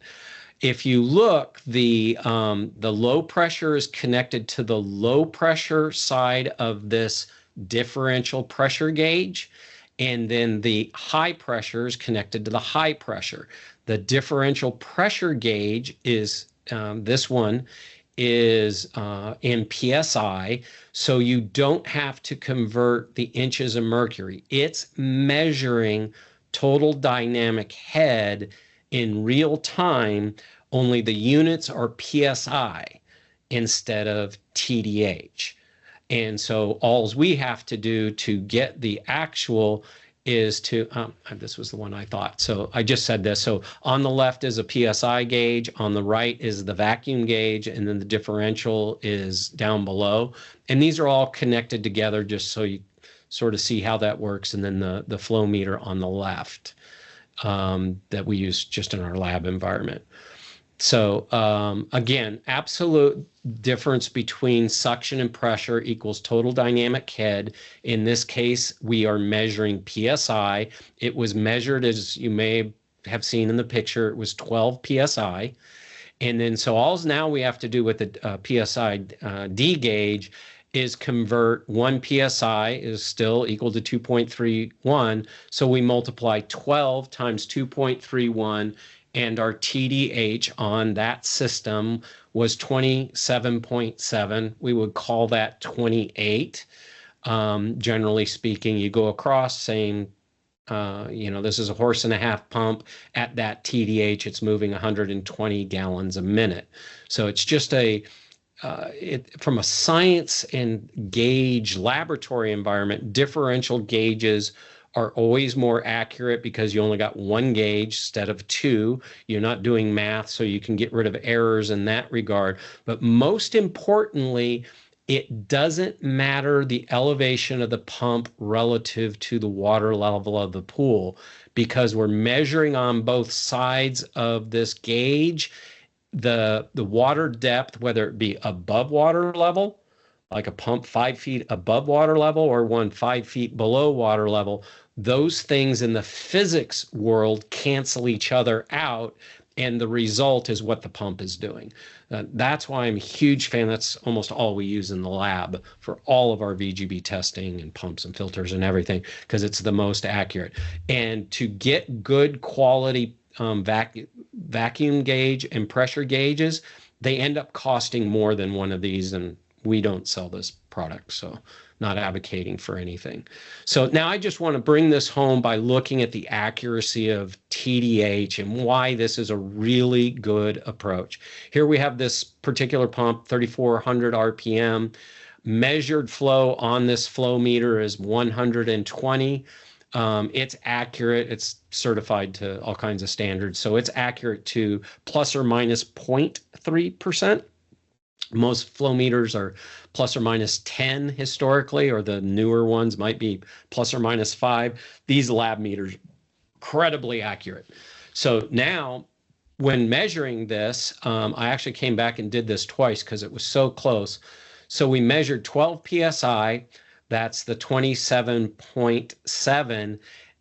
If you look, the low pressure is connected to the low pressure side of this differential pressure gauge, and then the high pressure is connected to the high pressure. The differential pressure gauge is this one is in PSI, so you don't have to convert the inches of mercury. It's measuring total dynamic head in real time, only the units are PSI instead of TDH. And so all we have to do to get the actual is to, this was the one I thought. So I just said this. So on the left is a PSI gauge, on the right is the vacuum gauge, and then the differential is down below. And these are all connected together just so you sort of see how that works. And then the flow meter on the left that we use just in our lab environment. So again, absolute difference between suction and pressure equals total dynamic head. In this case, we are measuring PSI. It was measured, as you may have seen in the picture, it was 12 PSI. And then so all now we have to do with the PSI D gauge is convert 1 PSI is still equal to 2.31. So we multiply 12 times 2.31, and our TDH on that system was 27.7. We would call that 28. Generally speaking, you go across saying, this is a 1.5 horse pump. At that TDH, it's moving 120 gallons a minute. So it's just from a science and gauge laboratory environment, differential gauges are always more accurate because you only got one gauge instead of two. You're not doing math, so you can get rid of errors in that regard. But most importantly, it doesn't matter the elevation of the pump relative to the water level of the pool, because we're measuring on both sides of this gauge the water depth, whether it be above water level, like a pump 5 feet above water level, or one 5 feet below water level. Those things in the physics world cancel each other out, and the result is what the pump is doing. That's why I'm a huge fan. That's almost all we use in the lab for all of our VGB testing and pumps and filters and everything, because it's the most accurate. And to get good quality vacuum gauge and pressure gauges, they end up costing more than one of these, and we don't sell this product, so not advocating for anything. So now I just want to bring this home by looking at the accuracy of TDH and why this is a really good approach. Here we have this particular pump, 3,400 RPM. Measured flow on this flow meter is 120. It's accurate. It's certified to all kinds of standards. So it's accurate to plus or minus 0.3%. Most flow meters are plus or minus 10 historically, or the newer ones might be plus or minus 5. These lab meters, incredibly accurate. So now when measuring this, I actually came back and did this twice because it was so close. So we measured 12 PSI, that's the 27.7,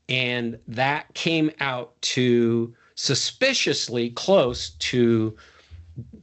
and that came out to suspiciously close to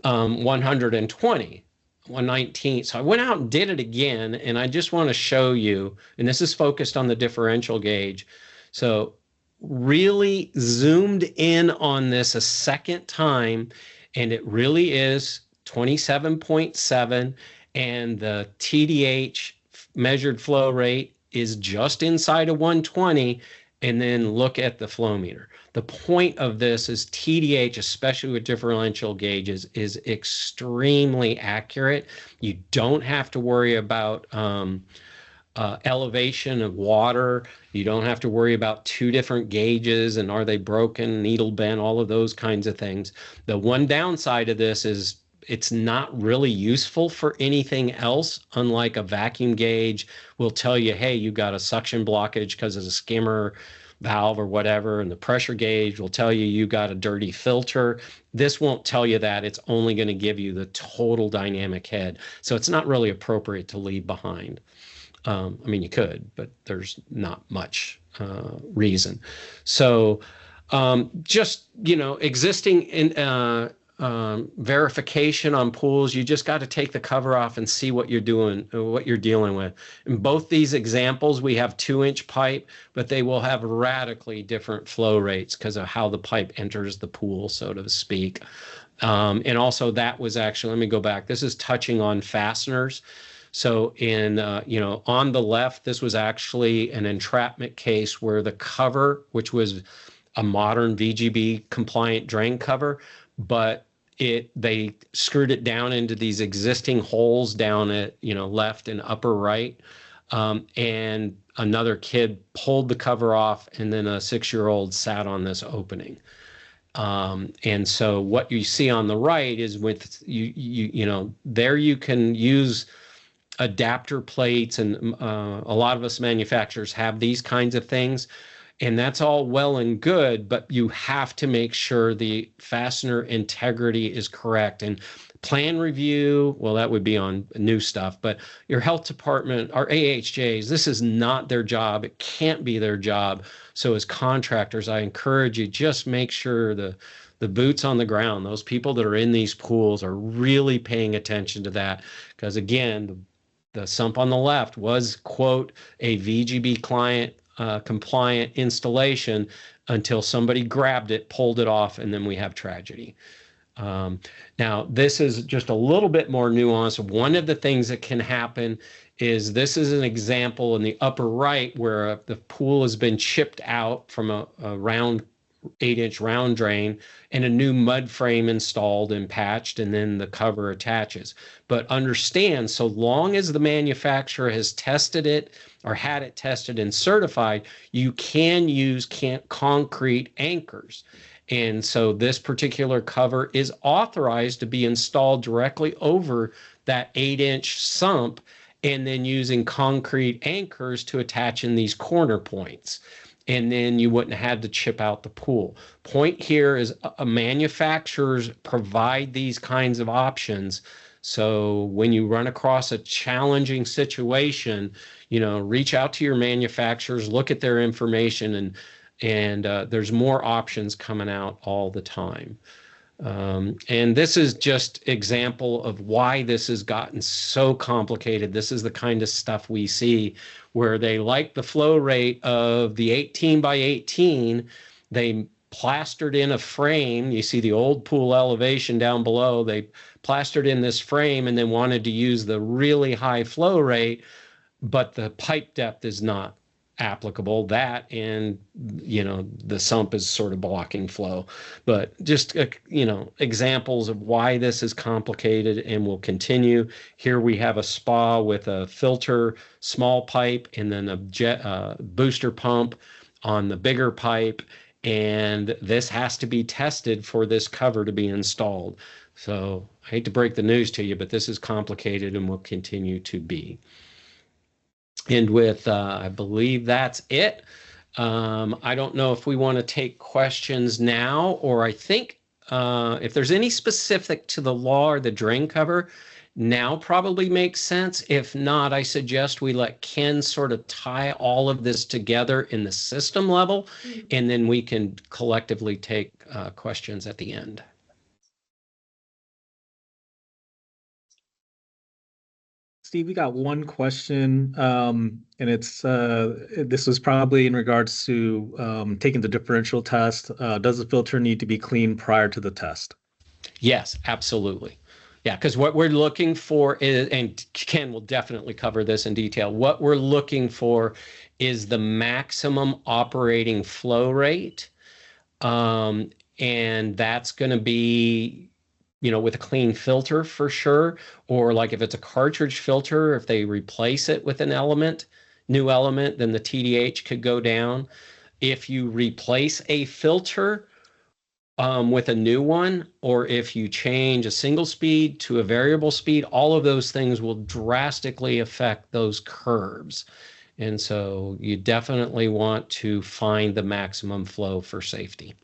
120, 119. So I went out and did it again, and I just want to show you, and this is focused on the differential gauge. So really zoomed in on this a second time, and it really is 27.7, and the TDH measured flow rate is just inside of 120. And then look at the flow meter. The point of this is TDH, especially with differential gauges, is extremely accurate. You don't have to worry about elevation of water. You don't have to worry about two different gauges and are they broken, needle bent, all of those kinds of things. The one downside of this is it's not really useful for anything else, unlike a vacuum gauge will tell you, hey, you got a suction blockage because of a skimmer valve or whatever, and the pressure gauge will tell you you got a dirty filter. This won't tell you that. It's only going to give you the total dynamic head. So it's not really appropriate to leave behind. I mean, you could, but there's not much reason. So just, existing in verification on pools, you just got to take the cover off and see what you're doing, what you're dealing with. In both these examples, we have 2-inch pipe, but they will have radically different flow rates because of how the pipe enters the pool, so to speak. And also that was actually, let me go back. This is touching on fasteners. So on the left, this was actually an entrapment case where the cover, which was a modern VGB compliant drain cover, but they screwed it down into these existing holes down at, left and upper right. And another kid pulled the cover off, and then a 6-year-old sat on this opening. And so what you see on the right is with there you can use adapter plates, and a lot of us manufacturers have these kinds of things, and that's all well and good, but you have to make sure the fastener integrity is correct. And plan review, well, that would be on new stuff, but your health department, our AHJs, this is not their job. It can't be their job. So as contractors, I encourage you, just make sure the boots on the ground, those people that are in these pools, are really paying attention to that. Because again, the sump on the left was, quote, a VGB client compliant installation until somebody grabbed it, pulled it off, and then we have tragedy. Now, this is just a little bit more nuanced. One of the things that can happen is, this is an example in the upper right where the pool has been chipped out from a round 8-inch round drain and a new mud frame installed and patched, and then the cover attaches. But understand, so long as the manufacturer has tested it or had it tested and certified, you can use concrete anchors. And so this particular cover is authorized to be installed directly over that 8-inch sump, and then using concrete anchors to attach in these corner points. And then you wouldn't have had to chip out the pool. Point here is manufacturers provide these kinds of options. So when you run across a challenging situation, reach out to your manufacturers, look at their information, and there's more options coming out all the time. And this is just example of why this has gotten so complicated. This is the kind of stuff we see where they like the flow rate of the 18 by 18. They plastered in a frame. You see the old pool elevation down below. They plastered in this frame and then wanted to use the really high flow rate, but the pipe depth is not applicable. That, and the sump is sort of blocking flow. But just examples of why this is complicated and will continue. Here we have a spa with a filter small pipe and then a booster pump on the bigger pipe, and this has to be tested for this cover to be installed. So I hate to break the news to you, but this is complicated and will continue to be. And with, I believe that's it. I don't know if we want to take questions now, or I think if there's any specific to the law or the drain cover, now probably makes sense. If not, I suggest we let Ken sort of tie all of this together in the system level, and then we can collectively take questions at the end. Steve, we got one question, and it's this was probably in regards to taking the differential test. Does the filter need to be cleaned prior to the test? Yes, absolutely. Yeah, because what we're looking for is, and Ken will definitely cover this in detail, what we're looking for is the maximum operating flow rate. And that's going to be, with a clean filter for sure. Or like if it's a cartridge filter, if they replace it with an new element, then the TDH could go down. If you replace a filter with a new one, or if you change a single speed to a variable speed, all of those things will drastically affect those curves. And so you definitely want to find the maximum flow for safety.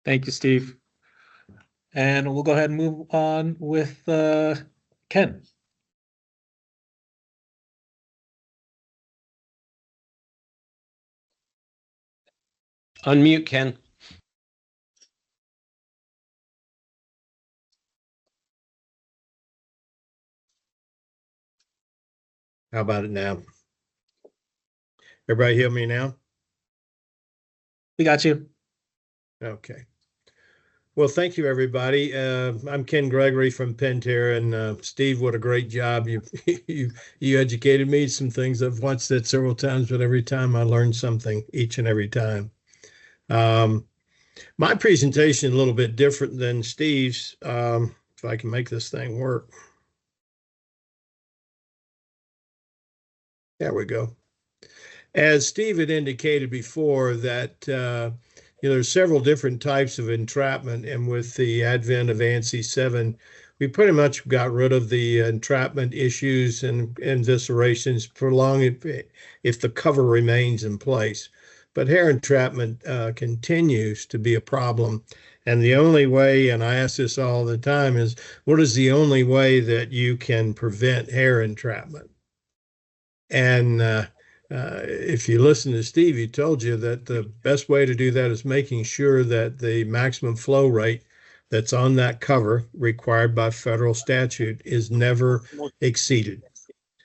Thank you, Steve. And we'll go ahead and move on with Ken. Unmute, Ken. How about it now? Everybody hear me now? We got you. Okay. Well, thank you, everybody. I'm Ken Gregory from Pentair, and Steve, what a great job! You educated me some things. I've watched that several times, but every time I learn something, each and every time. Um, my presentation a little bit different than Steve's. If I can make this thing work, there we go. As Steve had indicated before, that there's several different types of entrapment, and with the advent of ANSI 7, we pretty much got rid of the entrapment issues and eviscerations for long if the cover remains in place. But hair entrapment continues to be a problem. And the only way, and I ask this all the time, is what is the only way that you can prevent hair entrapment? And if you listen to Steve, he told you that the best way to do that is making sure that the maximum flow rate that's on that cover required by federal statute is never exceeded.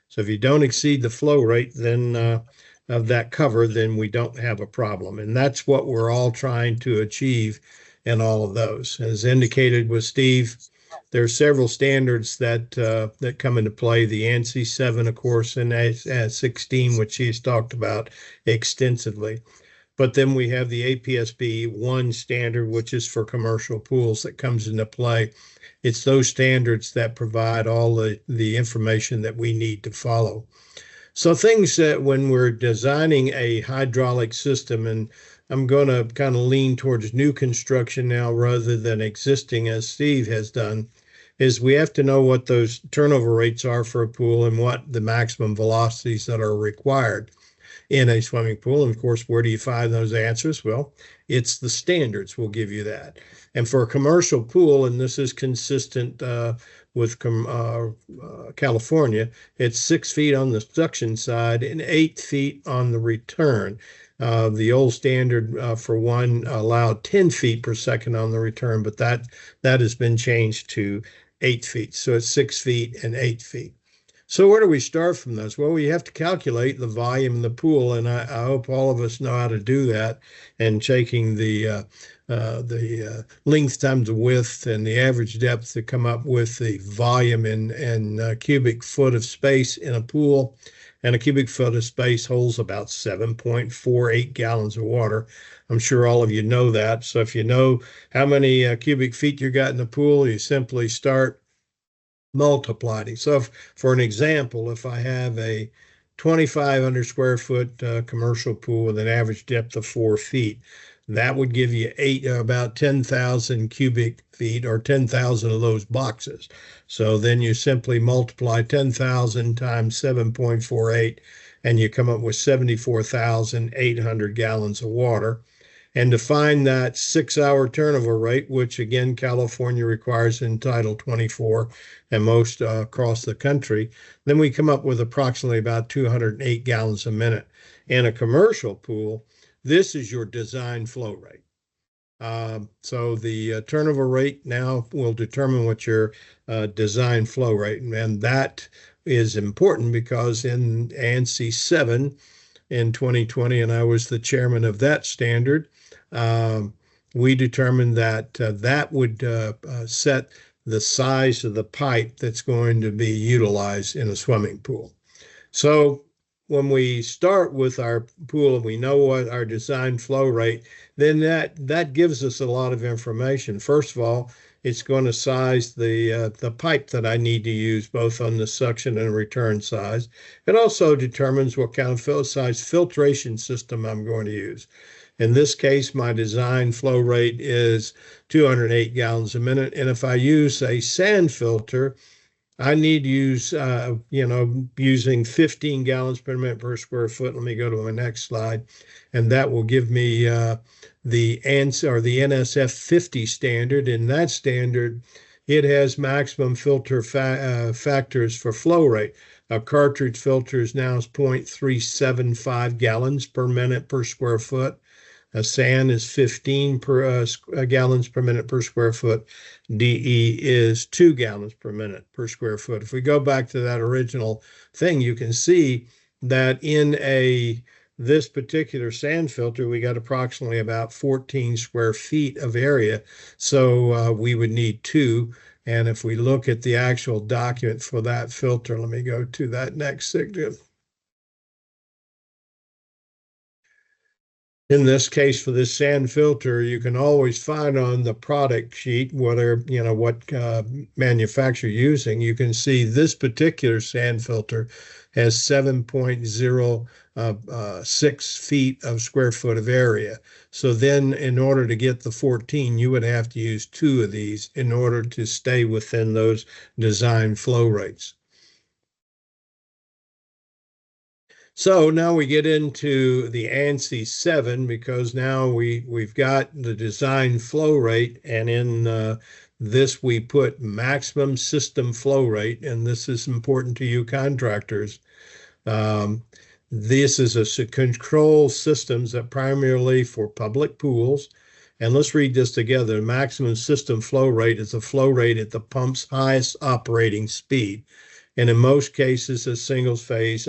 So if you don't exceed the flow rate then of that cover, then we don't have a problem. And that's what we're all trying to achieve in all of those. As indicated with Steve, there are several standards that come into play. The ANSI 7, of course, and as 16, which he's talked about extensively. But then we have the APSB 1 standard, which is for commercial pools, that comes into play. It's those standards that provide all the information that we need to follow. So things that when we're designing a hydraulic system, and I'm going to kind of lean towards new construction now rather than existing, as Steve has done, is we have to know what those turnover rates are for a pool and what the maximum velocities that are required in a swimming pool. And of course, where do you find those answers? Well, it's the standards will give you that. And for a commercial pool, and this is consistent with California, it's 6 feet on the suction side and 8 feet on the return. The old standard for one allowed 10 feet per second on the return, but that has been changed to 8 feet. So it's 6 feet and 8 feet. So where do we start from this? Well, we have to calculate the volume of the pool, and I hope all of us know how to do that, and taking the length times the width and the average depth to come up with the volume in cubic foot of space in a pool. And a cubic foot of space holds about 7.48 gallons of water. I'm sure all of you know that. So if you know how many cubic feet you got in the pool, you simply start multiplying. So for an example, if I have a 2,500 square foot commercial pool with an average depth of 4 feet, that would give you about 10,000 cubic feet, or 10,000 of those boxes. So then you simply multiply 10,000 times 7.48, and you come up with 74,800 gallons of water. And to find that 6-hour turnover rate, which again, California requires in Title 24 and most across the country, then we come up with approximately about 208 gallons a minute. In a commercial pool, this is your design flow rate. So the turnover rate now will determine what your design flow rate, and that is important because in ANSI 7 in 2020, and I was the chairman of that standard, we determined that that would set the size of the pipe that's going to be utilized in a swimming pool. So when we start with our pool and we know what our design flow rate, then that gives us a lot of information. First of all, it's going to size the pipe that I need to use, both on the suction and return size. It also determines what kind of size filtration system I'm going to use. In this case, my design flow rate is 208 gallons a minute. And if I use a sand filter, I need to use, using 15 gallons per minute per square foot. Let me go to my next slide. And that will give me the NSF 50 standard. In that standard, it has maximum filter factors for flow rate. A cartridge filter is now 0.375 gallons per minute per square foot. A sand is 15 gallons per minute per square foot. DE is 2 gallons per minute per square foot. If we go back to that original thing, you can see that in a this particular sand filter, we got approximately about 14 square feet of area. So we would need two. And if we look at the actual document for that filter, let me go to that next section. In this case, for this sand filter, you can always find on the product sheet whether, what manufacturer you're using. You can see this particular sand filter has 7.06 feet of square foot of area. So then in order to get the 14, you would have to use two of these in order to stay within those design flow rates. So now we get into the ANSI 7 because now we've got the design flow rate, and in this we put maximum system flow rate, and this is important to you contractors. This is a control systems that primarily for public pools. And let's read this together. Maximum system flow rate is the flow rate at the pump's highest operating speed. And in most cases, a single phase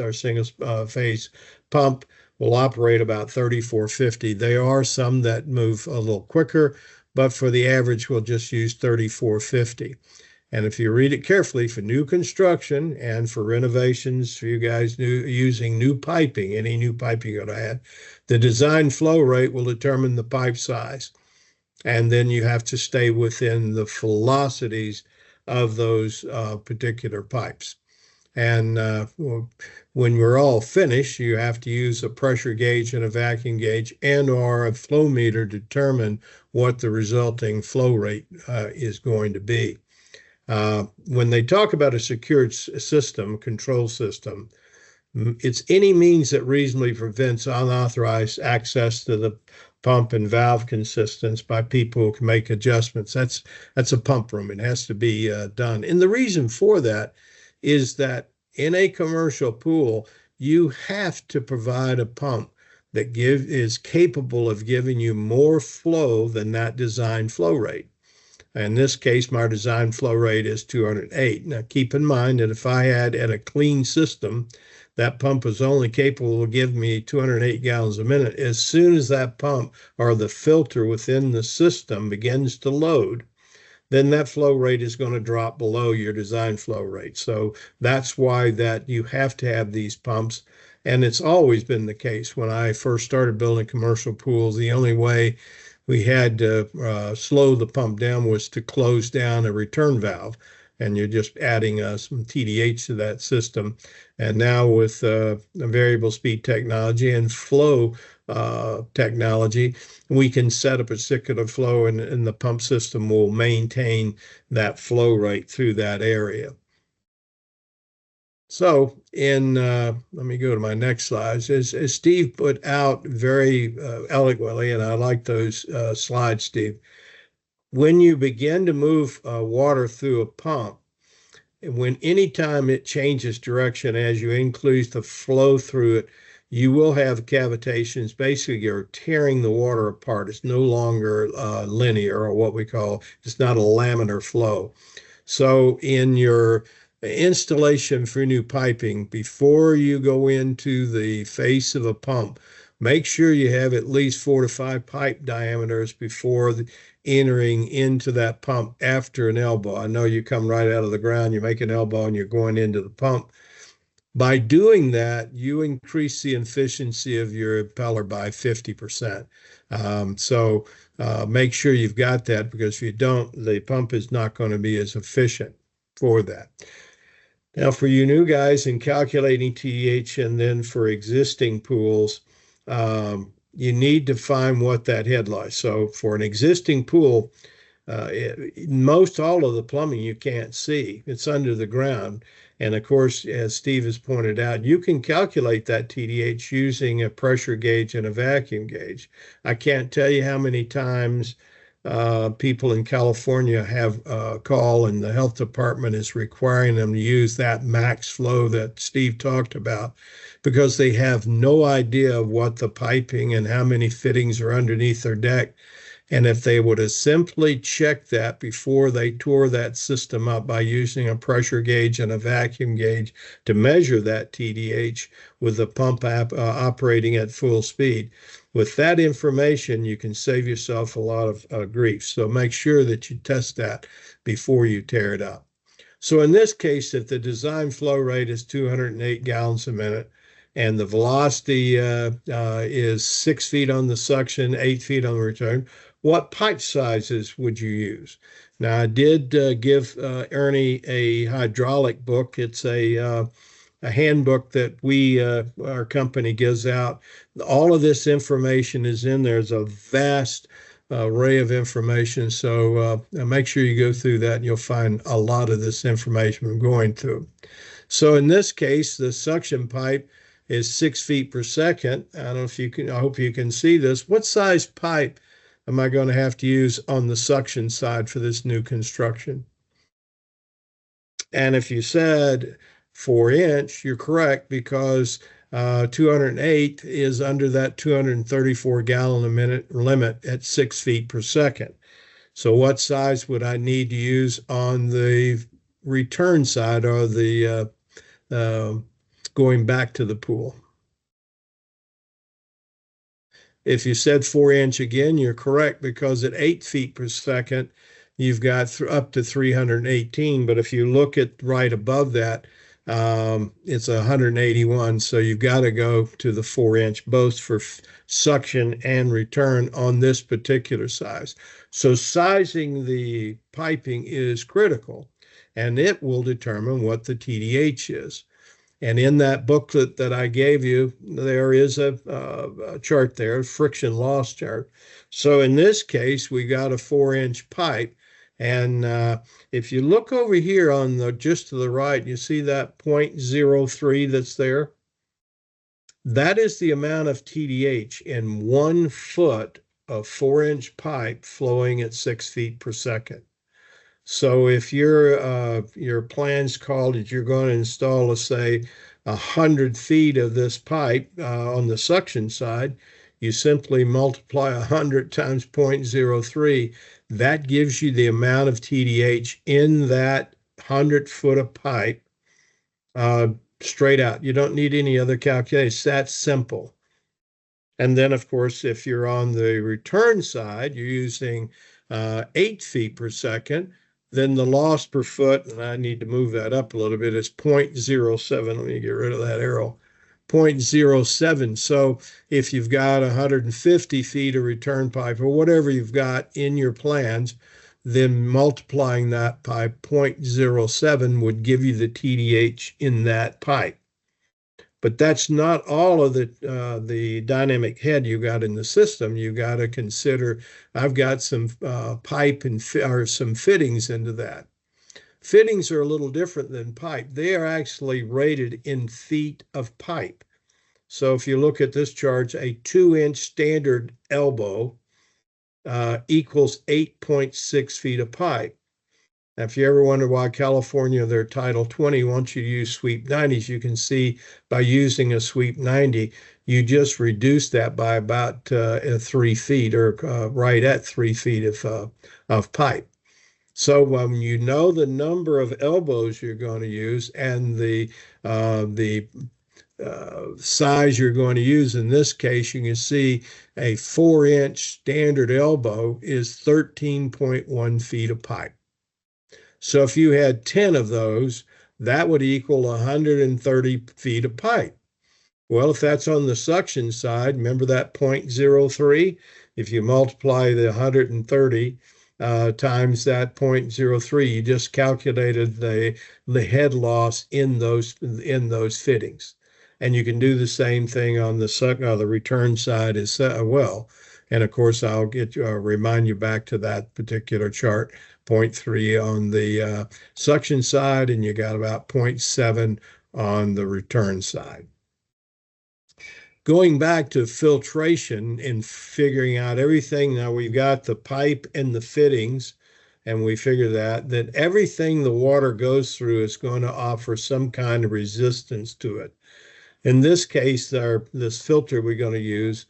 pump will operate about 3450. There are some that move a little quicker, but for the average, we'll just use 3450. And if you read it carefully, for new construction and for renovations, for you guys using new piping, any new piping you're going to add, the design flow rate will determine the pipe size. And then you have to stay within the velocities of those particular pipes. And when we're all finished, you have to use a pressure gauge and a vacuum gauge and or a flow meter to determine what the resulting flow rate is going to be. When they talk about a secured system, control system, it's any means that reasonably prevents unauthorized access to the pump and valve consistence by people who can make adjustments. That's a pump room. It has to be done. And the reason for that is that in a commercial pool, you have to provide a pump that is capable of giving you more flow than that design flow rate. In this case, my design flow rate is 208. Now, keep in mind that if I had at a clean system, that pump is only capable of giving me 208 gallons a minute. As soon as that pump or the filter within the system begins to load, then that flow rate is going to drop below your design flow rate. So that's why that you have to have these pumps. And it's always been the case. When I first started building commercial pools, the only way we had to slow the pump down was to close down a return valve. And you're just adding some TDH to that system. And now with variable speed technology and flow technology, we can set a particular flow and the pump system will maintain that flow rate through that area. So let me go to my next slides. As Steve put out very eloquently, and I like those slides, Steve, when you begin to move water through a pump, when anytime it changes direction as you increase the flow through it, you will have cavitations. Basically, you're tearing the water apart. It's no longer linear, or what we call, it's not a laminar flow. So in your installation for new piping, before you go into the face of a pump, make sure you have at least 4 to 5 pipe diameters before entering into that pump after an elbow. I know you come right out of the ground, you make an elbow and you're going into the pump. By doing that, you increase the efficiency of your impeller by 50%. So make sure you've got that, because if you don't, the pump is not going to be as efficient for that. Now, for you new guys in calculating TDH, and then for existing pools, you need to find what that head lies. So for an existing pool, most all of the plumbing you can't see. It's under the ground. And of course, as Steve has pointed out, you can calculate that TDH using a pressure gauge and a vacuum gauge. I can't tell you how many times people in California have call, and the health department is requiring them to use that max flow that Steve talked about, because they have no idea of what the piping and how many fittings are underneath their deck. And if they would have simply checked that before they tore that system up by using a pressure gauge and a vacuum gauge to measure that TDH with the pump operating at full speed, with that information, you can save yourself a lot of grief. So make sure that you test that before you tear it up. So in this case, if the design flow rate is 208 gallons a minute and the velocity is 6 feet on the suction, 8 feet on the return, what pipe sizes would you use? Now, I did give Ernie a hydraulic book. It's a handbook that our company gives out. All of this information is in there. There's a vast array of information. So make sure you go through that and you'll find a lot of this information I'm going through. So in this case, the suction pipe is 6 feet per second. I don't know if you can, I hope you can see this. What size pipe am I going to have to use on the suction side for this new construction? And if you said 4-inch, you're correct, because 208 is under that 234 gallon a minute limit at 6 feet per second. So what size would I need to use on the return side, or the going back to the pool? If you said 4-inch again, you're correct, because at 8 feet per second, you've got up to 318. But if you look at right above that, it's 181. So you've got to go to the 4-inch, both for suction and return on this particular size. So sizing the piping is critical, and it will determine what the TDH is. And in that booklet that I gave you, there is a chart there, a friction loss chart. So in this case, we got a 4-inch pipe. And if you look over here on the just to the right, you see that 0.03 that's there. That is the amount of TDH in 1 foot of 4-inch pipe flowing at 6 feet per second. So if your plans called that you're going to install, let's say, 100 feet of this pipe on the suction side, you simply multiply 100 times 0.03. That gives you the amount of TDH in that 100 foot of pipe straight out. You don't need any other calculation. It's that simple. And then, of course, if you're on the return side, you're using 8 feet per second, then the loss per foot, and I need to move that up a little bit, is 0.07. Let me get rid of that arrow. 0.07. So if you've got 150 feet of return pipe or whatever you've got in your plans, then multiplying that by 0.07 would give you the TDH in that pipe. But that's not all of the dynamic head you got in the system. You got to consider, I've got some pipe or some fittings into that. Fittings are a little different than pipe. They are actually rated in feet of pipe. So if you look at this chart, a 2-inch standard elbow equals 8.6 feet of pipe. Now, if you ever wonder why California, their Title 20 wants you to use sweep 90s, you can see by using a sweep 90, you just reduce that by about 3 feet, or right at 3 feet of pipe. So you know the number of elbows you're going to use and the size you're going to use. In this case, you can see a 4-inch standard elbow is 13.1 feet of pipe. So if you had 10 of those, that would equal 130 feet of pipe. Well, if that's on the suction side, remember that 0.03? If you multiply the 130 times that 0.03, you just calculated the head loss in those fittings. And you can do the same thing on the return side as well. And of course, I'll remind you back to that particular chart, 0.3 on the suction side, and you got about 0.7 on the return side. Going back to filtration and figuring out everything, now we've got the pipe and the fittings, and we figure that everything the water goes through is going to offer some kind of resistance to it. In this case, this filter we're going to use,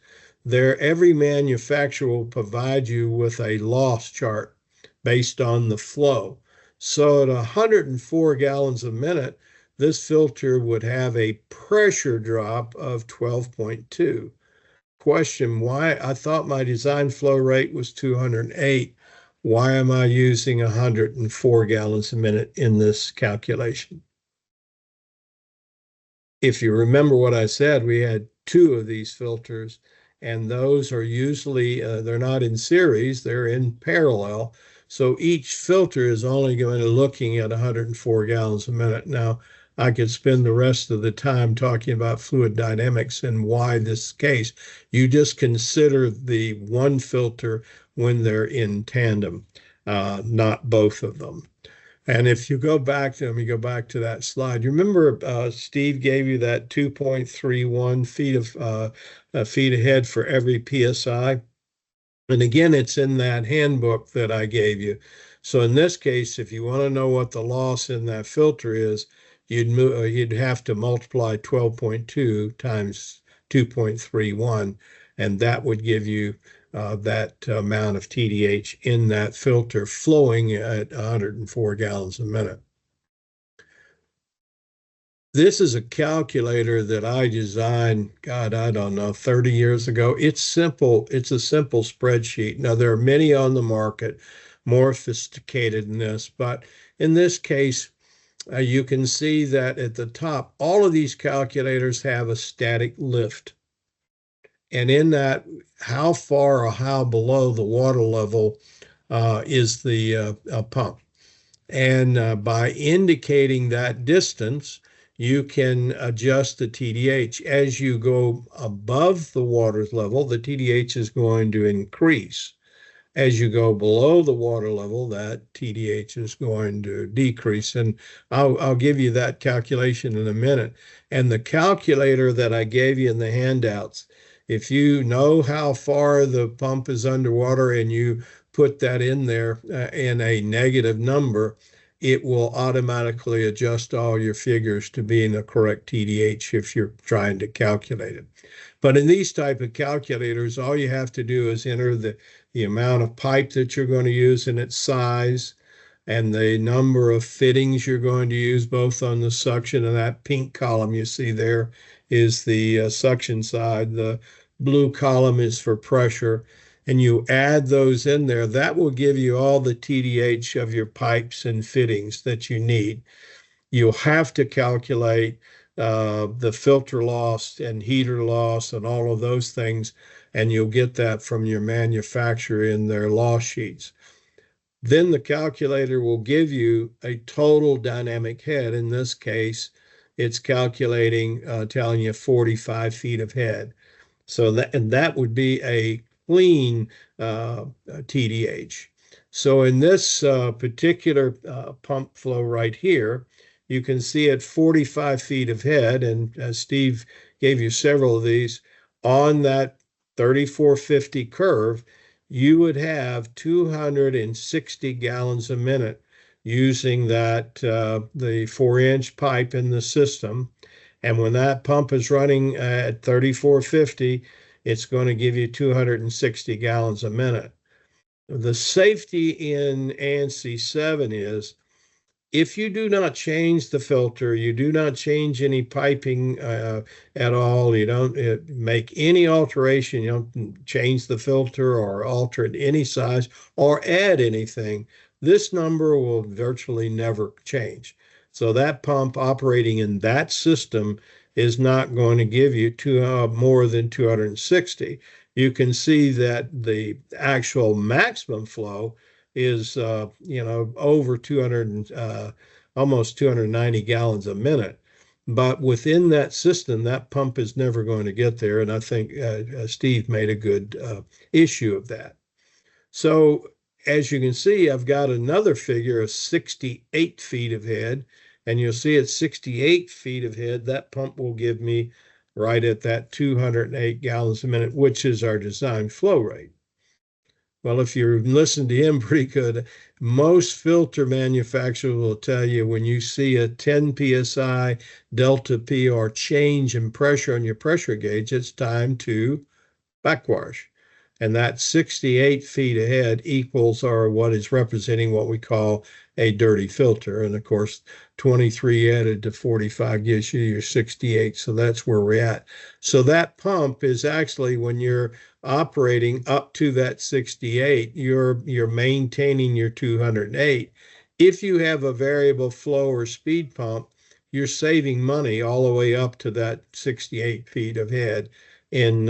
every manufacturer will provide you with a loss chart based on the flow. So at 104 gallons a minute, this filter would have a pressure drop of 12.2. Question, why? I thought my design flow rate was 208. Why am I using 104 gallons a minute in this calculation? If you remember what I said, we had two of these filters, and those are usually, they're not in series, they're in parallel. So each filter is only going to looking at 104 gallons a minute. Now, I could spend the rest of the time talking about fluid dynamics and why this case. You just consider the one filter when they're in tandem, not both of them. And if you go back to, let me go back to that slide. You remember Steve gave you that 2.31 feet ahead for every PSI? And again, it's in that handbook that I gave you. So in this case, if you want to know what the loss in that filter is, you'd have to multiply 12.2 times 2.31, and that would give you that amount of TDH in that filter flowing at 104 gallons a minute. This is a calculator that I designed, God, I don't know, 30 years ago. It's simple. It's a simple spreadsheet. Now, there are many on the market more sophisticated than this, but in this case, you can see that at the top, all of these calculators have a static lift. And in that, how far or how below the water level is the pump. And by indicating that distance, you can adjust the TDH. As you go above the water level, the TDH is going to increase. As you go below the water level, that TDH is going to decrease. And I'll give you that calculation in a minute. And the calculator that I gave you in the handouts, if you know how far the pump is underwater and you put that in there in a negative number, it will automatically adjust all your figures to be in the correct TDH if you're trying to calculate it. But in these type of calculators, all you have to do is enter the amount of pipe that you're going to use and its size, and the number of fittings you're going to use both on the suction, and that pink column you see there is the suction side. The blue column is for pressure, and you add those in there. That will give you all the TDH of your pipes and fittings that you need. You'll have to calculate the filter loss and heater loss and all of those things, and you'll get that from your manufacturer in their loss sheets. Then the calculator will give you a total dynamic head. In this case, it's calculating, telling you 45 feet of head. So that would be a clean TDH. So in this particular pump flow right here, you can see at 45 feet of head, and Steve gave you several of these, on that 3450 curve, you would have 260 gallons a minute using that the 4-inch pipe in the system. And when that pump is running at 3450, it's going to give you 260 gallons a minute. The safety in ANSI 7 is if you do not change the filter, you do not change any piping at all, you don't make any alteration, you don't change the filter or alter it any size or add anything, this number will virtually never change. So that pump operating in that system is not going to give you more than 260. You can see that the actual maximum flow is over 200, almost 290 gallons a minute. But within that system, that pump is never going to get there. And I think Steve made a good issue of that. So as you can see, I've got another figure of 68 feet of head. And you'll see at 68 feet of head, that pump will give me right at that 208 gallons a minute, which is our design flow rate. Well, if you listen to him pretty good, most filter manufacturers will tell you when you see a 10 psi delta P or change in pressure on your pressure gauge, it's time to backwash. And that 68 feet ahead equals or what is representing what we call a dirty filter. And of course, 23 added to 45 gives you your 68. So that's where we're at. So that pump is actually, when you're operating up to that 68, you're maintaining your 208. If you have a variable flow or speed pump, you're saving money all the way up to that 68 feet of head in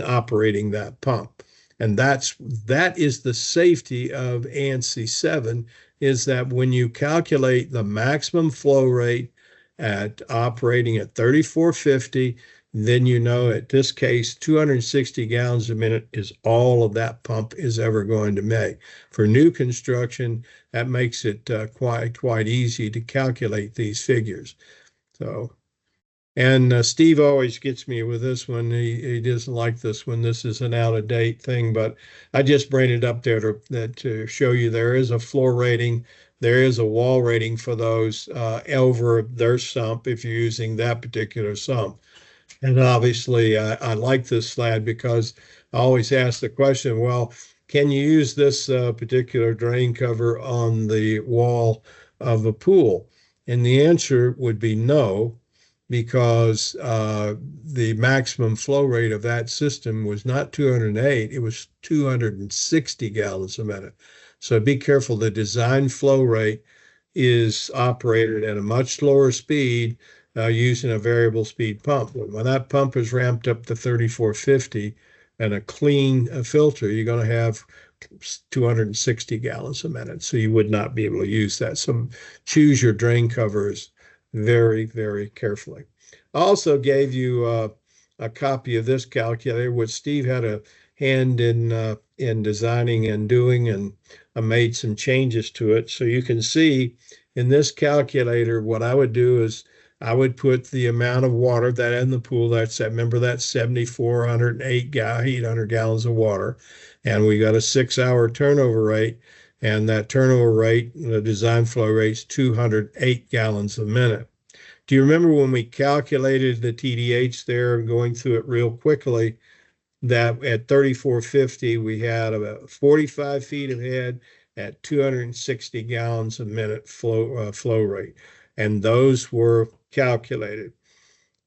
operating that pump. And that is the safety of ANSI 7, is that when you calculate the maximum flow rate at operating at 3450, then you know, at this case, 260 gallons a minute is all of that pump is ever going to make. For new construction, that makes it quite easy to calculate these figures. So, and Steve always gets me with this one. He doesn't like this one. This is an out-of-date thing, but I just bring it up there to show you there is a floor rating. There is a wall rating for those over their sump if you're using that particular sump. And obviously, I like this slide because I always ask the question, well, can you use this particular drain cover on the wall of a pool? And the answer would be no, because the maximum flow rate of that system was not 208, it was 260 gallons a minute. So be careful. The design flow rate is operated at a much slower speed using a variable speed pump. When that pump is ramped up to 3450 and a clean filter, you're going to have 260 gallons a minute. So you would not be able to use that. So choose your drain covers very, very carefully. I also gave you a copy of this calculator, which Steve had a hand in designing and doing, and I made some changes to it. So you can see in this calculator, what I would do is I would put the amount of water that in the pool. Remember that 7,408 800 gallons of water, and we got a 6-hour turnover rate, and that turnover rate, the design flow rate, is 208 gallons a minute. Do you remember when we calculated the TDH there, going through it real quickly, that at 3450 we had about 45 feet of head at 260 gallons a minute flow rate, and those were calculated.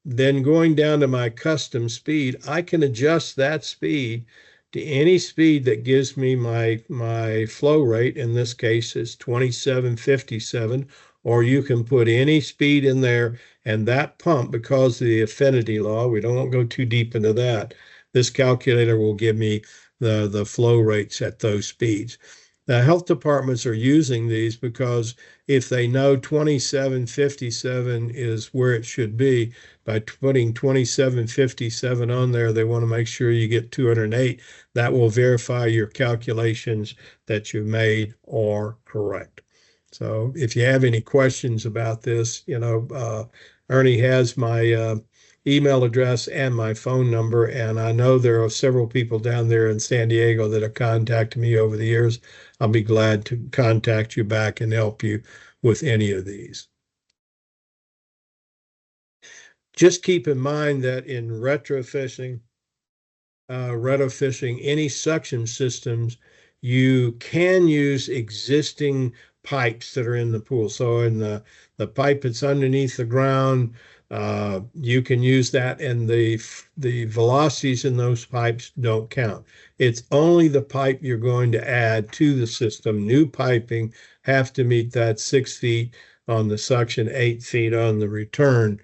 Then going down to my custom speed, I can adjust that speed to any speed that gives me my flow rate. In this case, is 2757, or you can put any speed in there, and that pump, because of the affinity law, we don't go too deep into that, this calculator will give me the flow rates at those speeds. The health departments are using these because if they know 2757 is where it should be, by putting 2757 on there, they want to make sure you get 208. That will verify your calculations that you made are correct. So if you have any questions about this, Ernie has my email address and my phone number, and I know there are several people down there in San Diego that have contacted me over the years. I'll be glad to contact you back and help you with any of these. Just keep in mind that in retrofishing any suction systems, you can use existing pipes that are in the pool. So in the pipe that's underneath the ground, you can use that, and the velocities in those pipes don't count. It's only the pipe you're going to add to the system. New piping have to meet that 6 feet on the suction, 8 feet on the return.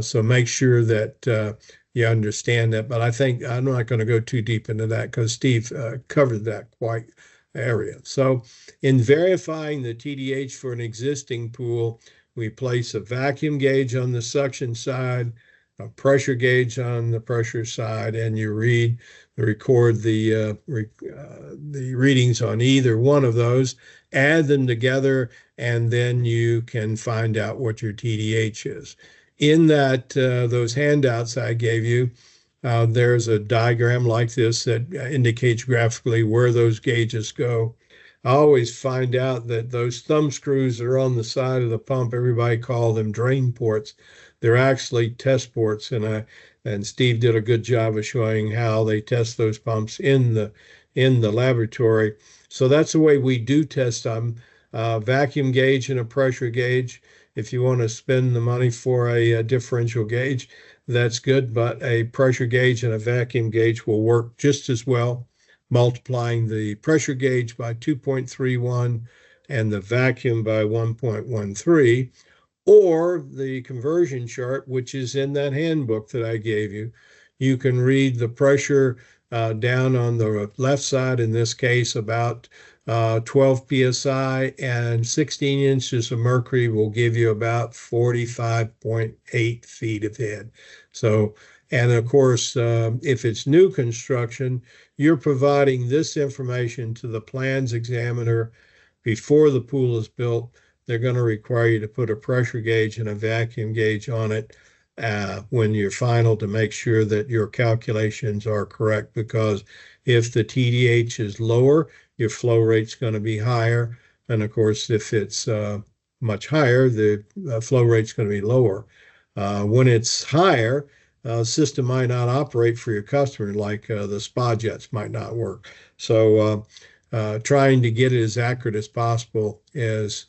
So make sure that you understand that. But I think I'm not going to go too deep into that because Steve covered that quite area. So in verifying the TDH for an existing pool, we place a vacuum gauge on the suction side, a pressure gauge on the pressure side, and you record the readings on either one of those, add them together, and then you can find out what your TDH is. In that those handouts I gave you, there's a diagram like this that indicates graphically where those gauges go. I always find out that those thumb screws that are on the side of the pump, everybody call them drain ports. They're actually test ports, and Steve did a good job of showing how they test those pumps in the laboratory. So that's the way we do test them. Vacuum gauge and a pressure gauge. If you want to spend the money for a differential gauge, that's good, but a pressure gauge and a vacuum gauge will work just as well, multiplying the pressure gauge by 2.31 and the vacuum by 1.13, or the conversion chart, which is in that handbook that I gave you. You can read the pressure down on the left side, in this case, about 12 psi, and 16 inches of mercury will give you about 45.8 feet of head. So, and of course, if it's new construction, you're providing this information to the plans examiner before the pool is built. They're going to require you to put a pressure gauge and a vacuum gauge on it when you're final, to make sure that your calculations are correct, because if the TDH is lower, your flow rate's going to be higher. And of course, if it's much higher, the flow rate's going to be lower. When it's higher, system might not operate for your customer, like the spa jets might not work. So trying to get it as accurate as possible is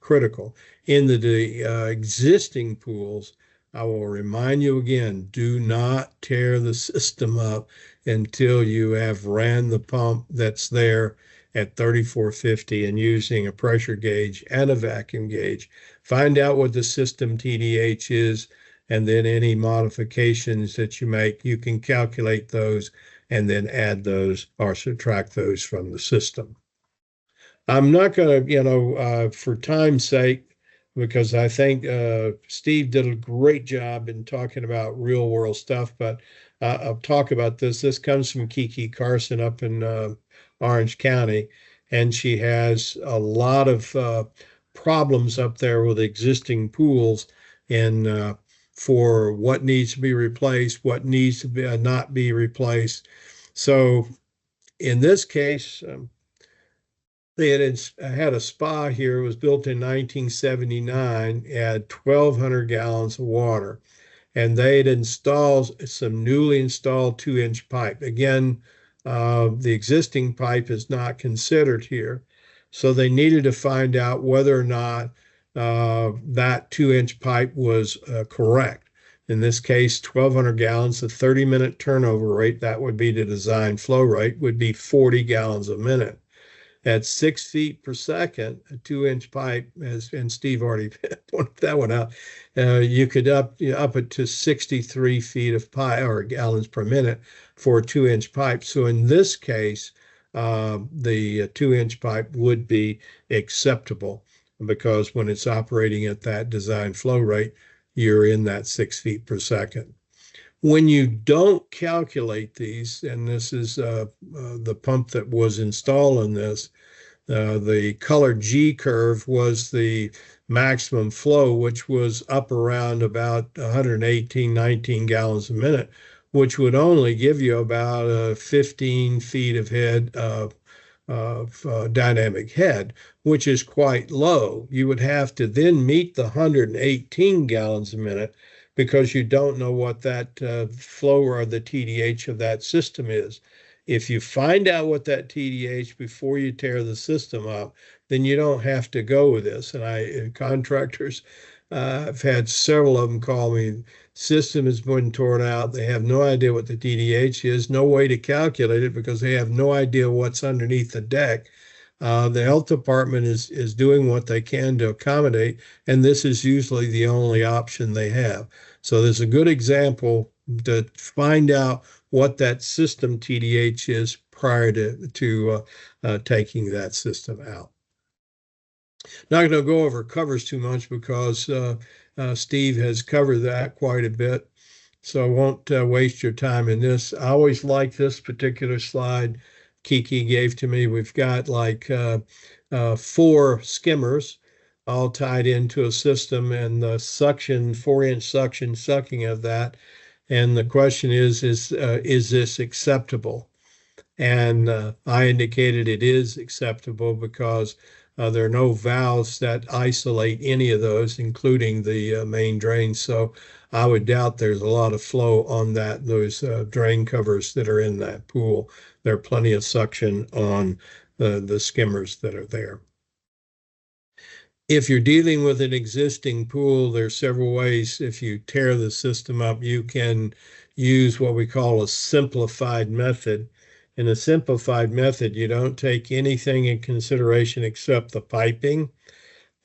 critical. In the existing pools, I will remind you again, do not tear the system up until you have ran the pump that's there at 3450 and using a pressure gauge and a vacuum gauge. Find out what the system TDH is, and then any modifications that you make, you can calculate those and then add those or subtract those from the system. I'm not going to, for time's sake, because I think Steve did a great job in talking about real world stuff, but I'll talk about this. This comes from Kiki Carson up in Orange County, and she has a lot of problems up there with existing pools and for what needs to be replaced, what needs to be not be replaced. So in this case, they had a spa here. It was built in 1979, had 1,200 gallons of water, and they had installed some newly installed 2-inch pipe. Again, the existing pipe is not considered here. So they needed to find out whether or not that 2-inch pipe was correct. In this case, 1,200 gallons, the 30-minute turnover rate, that would be the design flow rate, would be 40 gallons a minute. At 6 feet per second, a 2-inch pipe, and Steve already pointed that one out, you could up it to 63 feet of pipe or gallons per minute for a 2-inch pipe. So in this case, the 2-inch pipe would be acceptable, because when it's operating at that design flow rate, you're in that 6 feet per second. When you don't calculate these, and this is the pump that was installed in this, the color G curve was the maximum flow, which was up around about 118, 19 gallons a minute, which would only give you about 15 feet of head of dynamic head, which is quite low. You would have to then meet the 118 gallons a minute, because you don't know what that flow or the TDH of that system is. If you find out what that TDH before you tear the system up, then you don't have to go with this. And contractors, I've had several of them call me, system has been torn out. They have no idea what the TDH is, no way to calculate it, because they have no idea what's underneath the deck. The health department is doing what they can to accommodate, and this is usually the only option they have. So there's a good example to find out what that system TDH is prior to taking that system out. Not going to go over covers too much, because Steve has covered that quite a bit, so I won't waste your time in this. I always like this particular slide Kiki gave to me. We've got like 4 skimmers all tied into a system, and the suction, 4-inch suction sucking of that. And the question is this acceptable? And I indicated it is acceptable because there are no valves that isolate any of those, including the main drain. So I would doubt there's a lot of flow on those drain covers that are in that pool. There are plenty of suction on the skimmers that are there. If you're dealing with an existing pool, there's several ways. If you tear the system up, you can use what we call a simplified method. In a simplified method, you don't take anything in consideration except the piping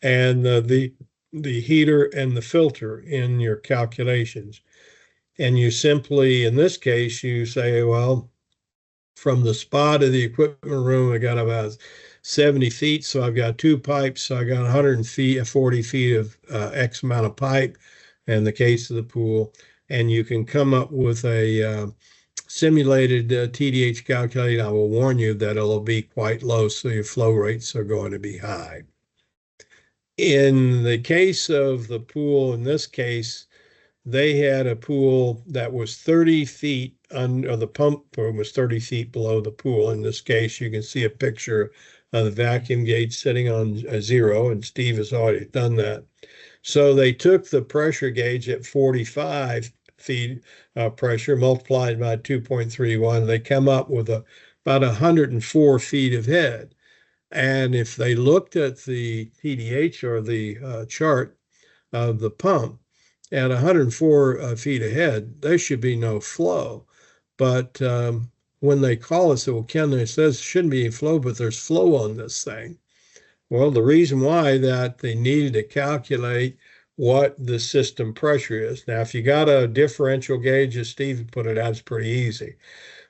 and the heater and the filter in your calculations. And you simply, in this case, you say, well, from the spot of the equipment room, I got about 70 feet. So I've got two pipes. So I got 140 feet of X amount of pipe in the case of the pool. And you can come up with a simulated TDH calculator. I will warn you that it'll be quite low. So your flow rates are going to be high. In the case of the pool, in this case, they had a pool that was 30 feet under the pump room was 30 feet below the pool. In this case, you can see a picture of the vacuum gauge sitting on a 0, and Steve has already done that. So they took the pressure gauge at 45 feet pressure, multiplied by 2.31. They come up with about 104 feet of head. And if they looked at the TDH or the chart of the pump, at 104 feet ahead, there should be no flow. But when they call us, well, Ken, it says shouldn't be flow, but there's flow on this thing. Well, the reason why that they needed to calculate what the system pressure is. Now, if you got a differential gauge, as Steve put it out, it's pretty easy.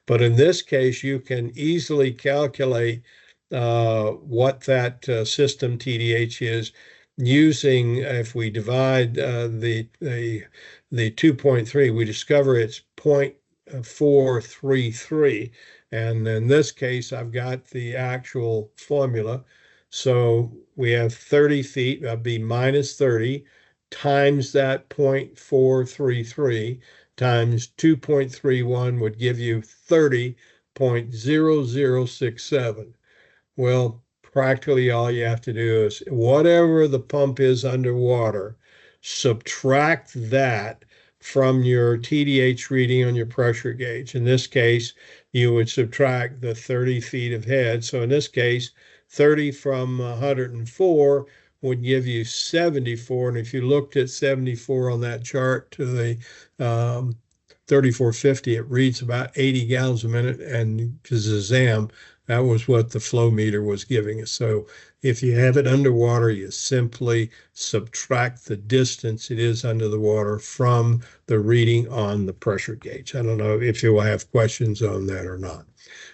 But in this case, you can easily calculate what that system TDH is using, if we divide the 2.3, we discover it's 0.433. And in this case, I've got the actual formula. So we have 30 feet, that'd be minus 30 times that 0.433 times 2.31 would give you 30.0067. Well, practically all you have to do is whatever the pump is underwater, subtract that from your TDH reading on your pressure gauge. In this case, you would subtract the 30 feet of head. So in this case, 30 from 104 would give you 74. And if you looked at 74 on that chart to the 3450, it reads about 80 gallons a minute. And Kazam, that was what the flow meter was giving us. So if you have it underwater, you simply subtract the distance it is under the water from the reading on the pressure gauge. I don't know if you will have questions on that or not.